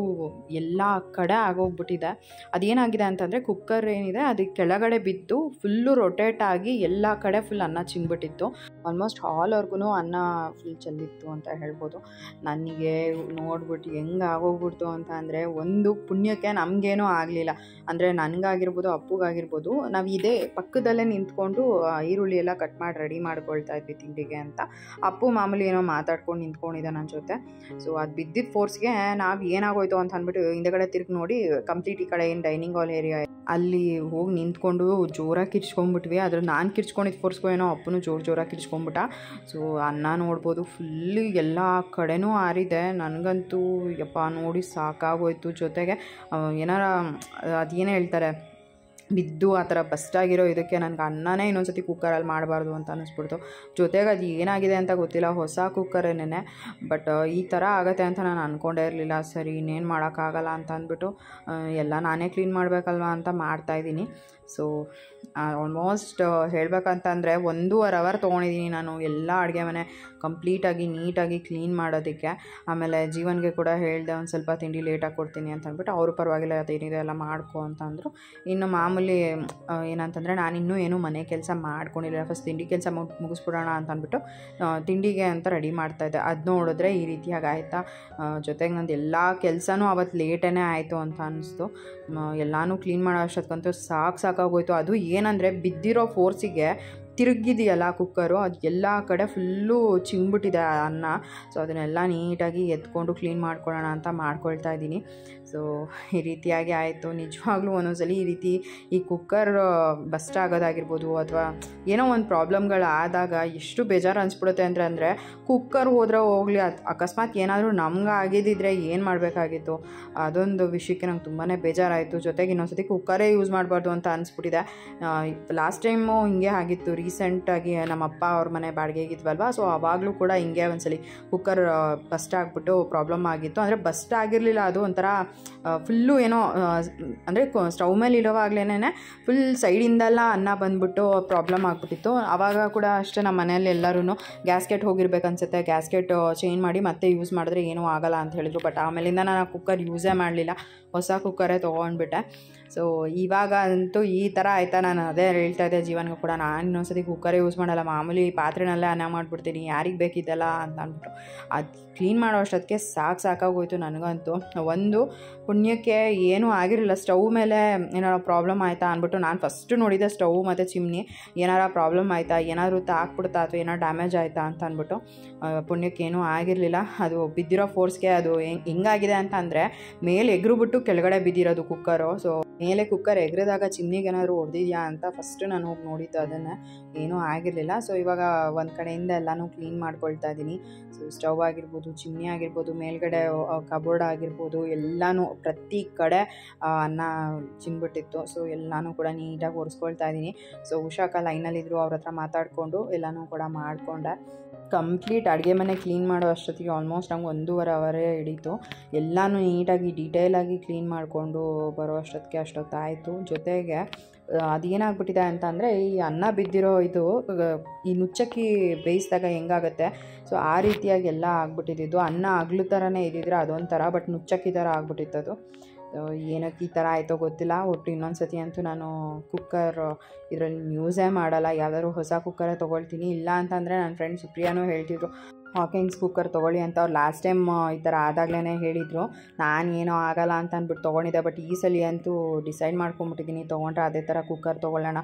ಎಲ್ಲ ಕಡೆ ಆಗೋಗ್ಬಿಟ್ಟಿದೆ. ಅದೇನಾಗಿದೆ ಅಂತಂದರೆ ಕುಕ್ಕರ್ ಏನಿದೆ ಅದಕ್ಕೆ ಕೆಳಗಡೆ ಬಿದ್ದು ಫುಲ್ಲು ರೊಟೇಟ್ ಆಗಿ ಎಲ್ಲ ಕಡೆ ಫುಲ್ ಅನ್ನ ಚಿಂಗ್ಬಿಟ್ಟಿತ್ತು. ಆಲ್ಮೋಸ್ಟ್ ಹಾಲ್ವರೆಗೂ ಅನ್ನ ಫುಲ್ ಚೆಲ್ಲಿತ್ತು ಅಂತ ಹೇಳ್ಬೋದು. ನನಗೆ ನೋಡ್ಬಿಟ್ಟು ಹೆಂಗೆ ಆಗೋಗ್ಬಿಡ್ತು ಅಂತ ಅಂದರೆ, ಒಂದು ಪುಣ್ಯಕ್ಕೆ ನಮಗೇನೂ ಆಗಲಿಲ್ಲ. ಅಂದರೆ ನನಗಾಗಿರ್ಬೋದು ಅಪ್ಪುಗಾಗಿರ್ಬೋದು ನಾವು ಇದೇ ಪಕ್ಕದಲ್ಲೇ ನಿಂತ್ಕೊಂಡು ಈರುಳ್ಳಿ ಎಲ್ಲ ಕಟ್ ಮಾಡಿ ರೆಡಿ ಮಾಡ್ಕೊಳ್ತಾ ಇದ್ವಿ ತಿಂಡಿಗೆ ಅಂತ. ಅಪ್ಪು ಮಾಮೂಲಿ ಏನೋ ಮಾತಾಡ್ಕೊಂಡು ನಿಂತ್ಕೊಂಡಿದ್ದೆ ನನ್ನ ಜೊತೆ. ಸೊ ಅದು ಬಿದ್ದಿದ್ದ ಫೋರ್ಸ್ಗೆ ನಾವು ಏನಾಗೋಯ್ತು ಅಂತ ಅಂದ್ಬಿಟ್ಟು ಹಿಂದೆಗಡೆ ತಿರುಗಿ ನೋಡಿ ಕಂಪ್ಲೀಟ್ ಈ ಕಡೆ ಏನು ಡೈನಿಂಗ್ ಹಾಲ್ ಏರಿಯಾ ಅಲ್ಲಿ ಹೋಗಿ ನಿಂತ್ಕೊಂಡು ಜೋರಾಗಿ ಕಿರ್ಚ್ಕೊಂಡ್ಬಿಟ್ವಿ. ಅದ್ರ ನಾನು ಕಿರ್ಚ್ಕೊಂಡಿದ್ದು ಫೋರ್ಸ್ಗೂ ಏನೋ ಅಪ್ಪನೂ ಜೋರಾಗಿ ಕಿರ್ಚ್ಕೊಂಡ್ಬಿಟ್ಟ. ಸೊ ಅನ್ನ ನೋಡ್ಬೋದು ಫುಲ್ಲು ಎಲ್ಲ ಕಡೆನೂ ಆರಿದೆ. ನನಗಂತೂ ಯಪ್ಪ ನೋಡಿ ಸಾಕಾಗೋಯ್ತು. ಜೊತೆಗೆ ಏನಾರ ಅದೇನೇ ಹೇಳ್ತಾರೆ ಬಿದ್ದು ಆ ಥರ ಬಸ್ಟಾಗಿರೋ ಇದಕ್ಕೆ ನನಗೆ ಅನ್ನನೇ ಇನ್ನೊಂದು ಸತಿ ಕುಕ್ಕರಲ್ಲಿ ಮಾಡಬಾರ್ದು ಅಂತ ಅನ್ನಿಸ್ಬಿಡ್ತು. ಜೊತೆಗೆ ಅದು ಏನಾಗಿದೆ ಅಂತ ಗೊತ್ತಿಲ್ಲ, ಹೊಸ ಕುಕ್ಕರೇನೆ, ಬಟ್ ಈ ಥರ ಆಗುತ್ತೆ ಅಂತ ನಾನು ಅಂದ್ಕೊಂಡೇ ಇರಲಿಲ್ಲ. ಸರಿ ಇನ್ನೇನು ಮಾಡೋಕ್ಕಾಗಲ್ಲ ಅಂತ ಅಂದ್ಬಿಟ್ಟು ಎಲ್ಲ ನಾನೇ ಕ್ಲೀನ್ ಮಾಡಬೇಕಲ್ವ ಅಂತ ಮಾಡ್ತಾಯಿದ್ದೀನಿ. ಸೊ ಆಲ್ಮೋಸ್ಟ್ ಹೇಳಬೇಕಂತಂದರೆ 1.5 ಅವರ್ ತೊಗೊಂಡಿದ್ದೀನಿ ನಾನು ಎಲ್ಲ ಅಡುಗೆ ಮನೆ ಕಂಪ್ಲೀಟಾಗಿ ನೀಟಾಗಿ ಕ್ಲೀನ್ ಮಾಡೋದಕ್ಕೆ. ಆಮೇಲೆ ಜೀವನ್ಗೆ ಕೂಡ ಹೇಳಿದೆ ಒಂದು ಸ್ವಲ್ಪ ತಿಂಡಿ ಲೇಟಾಗಿ ಕೊಡ್ತೀನಿ ಅಂತ ಅಂದ್ಬಿಟ್ಟು, ಅವರು ಪರವಾಗಿಲ್ಲ ಅದೇನಿದೆ ಎಲ್ಲ ಮಾಡ್ಕೊ ಅಂತ ಅಂದರು. ಇನ್ನು ಮಾಮೂಲಿ ಏನಂತಂದರೆ ನಾನಿನ್ನೂ ಏನೂ ಮನೆ ಕೆಲಸ ಮಾಡ್ಕೊಂಡಿಲ್ಲ, ಫಸ್ಟ್ ತಿಂಡಿ ಕೆಲಸ ಮುಗಿಸ್ಬಿಡೋಣ ಅಂತ ಅಂದ್ಬಿಟ್ಟು ತಿಂಡಿಗೆ ಅಂತ ರೆಡಿ ಮಾಡ್ತಾಯಿದ್ದೆ. ಅದು ನೋಡಿದ್ರೆ ಈ ರೀತಿಯಾಗಿ ಆಯಿತಾ. ಜೊತೆಗೆ ನಂದು ಎಲ್ಲ ಕೆಲಸನೂ ಅವತ್ತು ಲೇಟೇ ಆಯಿತು ಅಂತ ಅನ್ನಿಸ್ತು. ಎಲ್ಲನೂ ಕ್ಲೀನ್ ಮಾಡೋ ಅಷ್ಟೊತ್ತಂತೂ ಸಾಕಾಗೋಯ್ತು. ಅದು ಏನಂದರೆ ಬಿದ್ದಿರೋ ಫೋರ್ಸಿಗೆ ತಿರುಗಿದೆಯಲ್ಲ ಕುಕ್ಕರು, ಅದು ಎಲ್ಲ ಕಡೆ ಫುಲ್ಲು ಚಿಂಬಿಟ್ಟಿದೆ ಅನ್ನ. ಸೊ ಅದನ್ನೆಲ್ಲ ನೀಟಾಗಿ ಎತ್ಕೊಂಡು ಕ್ಲೀನ್ ಮಾಡ್ಕೊಳ್ಳೋಣ ಅಂತ ಮಾಡ್ಕೊಳ್ತಾ ಇದ್ದೀನಿ. ಸೊ ಈ ರೀತಿಯಾಗಿ ಆಯಿತು. ನಿಜವಾಗ್ಲೂ ಒಂದೊಂದ್ಸಲಿ ಈ ರೀತಿ ಈ ಕುಕ್ಕರ್ ಬಸ್ಟ್ ಆಗೋದಾಗಿರ್ಬೋದು ಅಥವಾ ಏನೋ ಒಂದು ಪ್ರಾಬ್ಲಮ್ಗಳಾದಾಗ ಎಷ್ಟು ಬೇಜಾರು ಅನಿಸ್ಬಿಡುತ್ತೆ ಅಂದರೆ ಕುಕ್ಕರ್ ಹೋದರೆ ಹೋಗಲಿ, ಅಕಸ್ಮಾತ್ ಏನಾದರೂ ನಮ್ಗೆ ಆಗಿದ್ದಿದ್ರೆ ಏನು ಮಾಡಬೇಕಾಗಿತ್ತು, ಅದೊಂದು ವಿಷಯಕ್ಕೆ ನಂಗೆ ತುಂಬಾ ಬೇಜಾರಾಯಿತು. ಜೊತೆಗೆ ಇನ್ನೊಂದ್ಸತಿ ಕುಕ್ಕರೇ ಯೂಸ್ ಮಾಡಬಾರ್ದು ಅಂತ ಅನಿಸ್ಬಿಟ್ಟಿದೆ. ಲಾಸ್ಟ್ ಟೈಮು ಹಿಂಗೆ ಆಗಿತ್ತು, ರೀಸೆಂಟಾಗಿ ನಮ್ಮ ಅಪ್ಪ ಅವ್ರ ಮನೆ ಬಾಡಿಗೆಗಿದ್ವಲ್ವ, ಸೊ ಆವಾಗಲೂ ಕೂಡ ಹಿಂಗೆ ಒಂದ್ಸಲಿ ಕುಕ್ಕರ್ ಬಸ್ಟ್ ಆಗಿಬಿಟ್ಟು ಪ್ರಾಬ್ಲಮ್ ಆಗಿತ್ತು. ಅಂದರೆ ಬಸ್ಟ್ ಆಗಿರಲಿಲ್ಲ, ಅದು ಒಂಥರ ಫುಲ್ಲು ಏನೋ ಅಂದರೆ ಸ್ಟವ್ ಮೇಲೆ ಇರೋವಾಗಲೇ ಫುಲ್ ಸೈಡಿಂದೆಲ್ಲ ಅನ್ನ ಬಂದುಬಿಟ್ಟು ಪ್ರಾಬ್ಲಮ್ ಆಗಿಬಿಟ್ಟಿತ್ತು. ಆವಾಗ ಕೂಡ ಅಷ್ಟೇ ನಮ್ಮ ಮನೆಯಲ್ಲಿ ಎಲ್ಲರೂ ಗ್ಯಾಸ್ಕೆಟ್ ಹೋಗಿರ್ಬೇಕನ್ಸುತ್ತೆ, ಗ್ಯಾಸ್ಕೆಟ್ ಚೇಂಜ್ ಮಾಡಿ ಮತ್ತೆ ಯೂಸ್ ಮಾಡಿದ್ರೆ ಏನೂ ಆಗಲ್ಲ ಅಂತ ಹೇಳಿದ್ರು. ಬಟ್ ಆಮೇಲಿಂದ ನಾನು ಕುಕ್ಕರ್ ಯೂಸೇ ಮಾಡಲಿಲ್ಲ, ಹೊಸ ಕುಕ್ಕರೇ ತೊಗೊಂಡ್ಬಿಟ್ಟೆ. ಸೊ ಇವಾಗ ಅಂತೂ ಈ ಥರ ಆಯಿತಾ. ನಾನು ಅದೇ ಹೇಳ್ತಾ ಇದ್ದೆ ಜೀವನ್ಗೂ ಕೂಡ, ನಾನು ಇನ್ನೊಂದ್ಸತಿ ಕುಕ್ಕರೇ ಯೂಸ್ ಮಾಡಲ್ಲ, ಮಾಮೂಲಿ ಪಾತ್ರೆನಲ್ಲೇ ಅನ್ನ ಮಾಡಿಬಿಡ್ತೀನಿ, ಯಾರಿಗೆ ಬೇಕಿದ್ದಲ್ಲ ಅಂತ ಅಂದ್ಬಿಟ್ಟು. ಅದು ಕ್ಲೀನ್ ಮಾಡೋ ಅಷ್ಟೊತ್ತಿಗೆ ಸಾಕಾಗೋಯ್ತು ನನಗಂತೂ. ಒಂದು ಪುಣ್ಯಕ್ಕೆ ಏನೂ ಆಗಿರಲಿಲ್ಲ, ಸ್ಟವ್ ಮೇಲೆ ಏನಾರು ಪ್ರಾಬ್ಲಮ್ ಆಯಿತಾ ಅಂದ್ಬಿಟ್ಟು ನಾನು ಫಸ್ಟು ನೋಡಿದ್ದೆ ಸ್ಟವ್ ಮತ್ತು ಚಿಮ್ನಿ ಏನಾರ ಪ್ರಾಬ್ಲಮ್ ಆಯಿತಾ, ಏನಾದರೂ ತಾಕ್ಬಿಡ್ತಾ ಅಥವಾ ಏನಾರು ಡ್ಯಾಮೇಜ್ ಆಯಿತಾ ಅಂತ ಅಂದ್ಬಿಟ್ಟು. ಪುಣ್ಯಕ್ಕೆ ಏನೂ ಆಗಿರಲಿಲ್ಲ. ಅದು ಬಿದ್ದಿರೋ ಫೋರ್ಸ್ಗೆ ಅದು ಹೆಂಗಾಗಿದೆ ಅಂತ ಅಂದರೆ ಮೇಲೆ ಎಗ್ರುಬಿಟ್ಟು ಕೆಳಗಡೆ ಬಿದ್ದಿರೋದು ಕುಕ್ಕರು. ಸೊ ಮೇಲೆ ಕುಕ್ಕರ್ ಎಗ್ರಿದಾಗ ಚಿಮ್ನಿಗೆ ಏನಾದರೂ ಹೊಡೆದಿದೆಯಾ ಅಂತ ಫಸ್ಟ್ ನಾನು ಹೋಗಿ ನೋಡಿದ್ದು, ಅದನ್ನು ಏನೂ ಆಗಿರಲಿಲ್ಲ. ಸೊ ಇವಾಗ ಒಂದು ಕಡೆಯಿಂದ ಎಲ್ಲನೂ ಕ್ಲೀನ್ ಮಾಡ್ಕೊಳ್ತಾ ಇದ್ದೀನಿ. ಸೊ ಸ್ಟವ್ ಆಗಿರ್ಬೋದು, ಚಿಮ್ನಿ ಆಗಿರ್ಬೋದು, ಮೇಲ್ಗಡೆ ಕಬೋರ್ಡ್ ಆಗಿರ್ಬೋದು, ಎಲ್ಲನೂ ಪ್ರತಿ ಕಡೆ ಅನ್ನ ಚಿಮ್ಬಿಟ್ಟಿತ್ತು. ಸೊ ಎಲ್ಲನೂ ಕೂಡ ನೀಟಾಗಿ ಒರೆಸ್ಕೊಳ್ತಾ ಇದ್ದೀನಿ. ಸೊ ಉಷಾಕ ಲೈನಲ್ಲಿದ್ದರು, ಅವ್ರ ಹತ್ರ ಮಾತಾಡಿಕೊಂಡು ಎಲ್ಲನೂ ಕೂಡ ಮಾಡಿಕೊಂಡೆ. ಕಂಪ್ಲೀಟ್ ಅಡುಗೆ ಮನೆ ಕ್ಲೀನ್ ಮಾಡೋ ಅಷ್ಟೊತ್ತಿಗೆ ಆಲ್ಮೋಸ್ಟ್ ನಂಗೆ 1.5 ಅವರೇ ಹಿಡೀತು. ಎಲ್ಲನೂ ನೀಟಾಗಿ ಡೀಟೇಲಾಗಿ ಕ್ಲೀನ್ ಮಾಡಿಕೊಂಡು ಬರೋ ಅಷ್ಟೊತ್ತಾಯಿತು. ಜೊತೆಗೆ ಅದೇನಾಗ್ಬಿಟ್ಟಿದೆ ಅಂತ ಅಂದರೆ ಈ ಅನ್ನ ಬಿದ್ದಿರೋ ಇದು ಈ ನುಚ್ಚಕ್ಕಿ ಬೇಯಿಸಿದಾಗ ಹೆಂಗಾಗುತ್ತೆ, ಸೊ ಆ ರೀತಿಯಾಗಿ ಎಲ್ಲ ಆಗ್ಬಿಟ್ಟಿದ್ದು. ಅನ್ನ ಅಗ್ಲು ಥರನೇ ಇದ್ದಿದ್ರೆ ಅದೊಂಥರ, ಬಟ್ ನುಚ್ಚಕ್ಕಿ ಥರ ಆಗ್ಬಿಟ್ಟಿತ್ತದು. ಏನಕ್ಕೆ ಈ ಥರ ಆಯಿತೋ ಗೊತ್ತಿಲ್ಲ. ಒಟ್ಟು ಇನ್ನೊಂದು ಸತಿ ಅಂತೂ ನಾನು ಕುಕ್ಕರ್ ಇದರಲ್ಲಿ ಯೂಸೇ ಮಾಡಲ್ಲ, ಯಾವ್ದಾದ್ರು ಹೊಸ ಕುಕ್ಕರೇ ತೊಗೊಳ್ತೀನಿ. ಇಲ್ಲ ಅಂತಂದರೆ ನನ್ನ ಫ್ರೆಂಡ್ ಸುಪ್ರಿಯಾನೂ ಹೇಳ್ತಿದ್ರು ಹಾಕಿನ್ಸ್ ಕುಕ್ಕರ್ ತೊಗೊಳ್ಳಿ ಅಂತ. ಅವ್ರು ಲಾಸ್ಟ್ ಟೈಮ್ ಈ ಥರ ಆದಾಗಲೇ ಹೇಳಿದರು. ನಾನು ಏನೋ ಆಗಲ್ಲ ಅಂತ ಅಂದ್ಬಿಟ್ಟು ತೊಗೊಂಡಿದ್ದೆ, ಬಟ್ ಈ ಸಲ ಅಂತೂ ಡಿಸೈಡ್ ಮಾಡ್ಕೊಂಬಿಟ್ಟಿದ್ದೀನಿ, ತೊಗೊಂಡ್ರೆ ಅದೇ ಥರ ಕುಕ್ಕರ್ ತೊಗೊಳ್ಳೋಣ.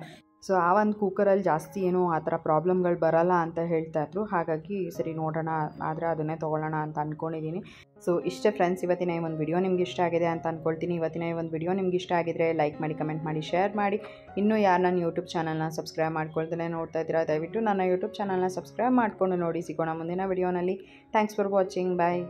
ಸೊ ಆ ಒಂದು ಕುಕ್ಕರಲ್ಲಿ ಜಾಸ್ತಿ ಏನೂ ಆ ಥರ ಪ್ರಾಬ್ಲಮ್ಗಳು ಬರೋಲ್ಲ ಅಂತ ಹೇಳ್ತಾಯಿದ್ರು. ಹಾಗಾಗಿ ಸರಿ ನೋಡೋಣ, ಆದರೆ ಅದನ್ನೇ ತೊಗೊಳ್ಳೋಣ ಅಂತ ಅಂದ್ಕೊಂಡಿದ್ದೀನಿ. ಸೊ ಇಷ್ಟೇ ಫ್ರೆಂಡ್ಸ್, ಇವತ್ತಿನ ಈ ಒಂದು ವಿಡಿಯೋ ನಿಮ್ಗೆ ಇಷ್ಟ ಆಗಿದೆ ಅಂತ ಅಂದ್ಕೊಳ್ತೀನಿ. ಇವತ್ತಿನ ಈ ಒಂದು ವಿಡಿಯೋ ನಿಮ್ಗೆ ಇಷ್ಟ ಆಗಿದ್ರೆ ಲೈಕ್ ಮಾಡಿ, ಕಮೆಂಟ್ ಮಾಡಿ, ಶೇರ್ ಮಾಡಿ. ಇನ್ನೂ ಯಾರು ನನ್ನ ಯೂಟ್ಯೂಬ್ ಚಾನಲ್ನ ಸಬ್ಸ್ಕ್ರೈಬ್ ಮಾಡ್ಕೊಳ್ತಾನೆ ನೋಡ್ತಾ ಇದ್ದೀರಾ, ದಯವಿಟ್ಟು ನನ್ನ ಯೂಟ್ಯೂಬ್ ಚಾನಲ್ನ ಸಬ್ಸ್ಕ್ರೈಬ್ ಮಾಡಿಕೊಂಡು ನೋಡಿ. ಸಿಗೋಣ ಮುಂದಿನ ವಿಡಿಯೋನಲ್ಲಿ. Thanks for watching. ಬಾಯ್.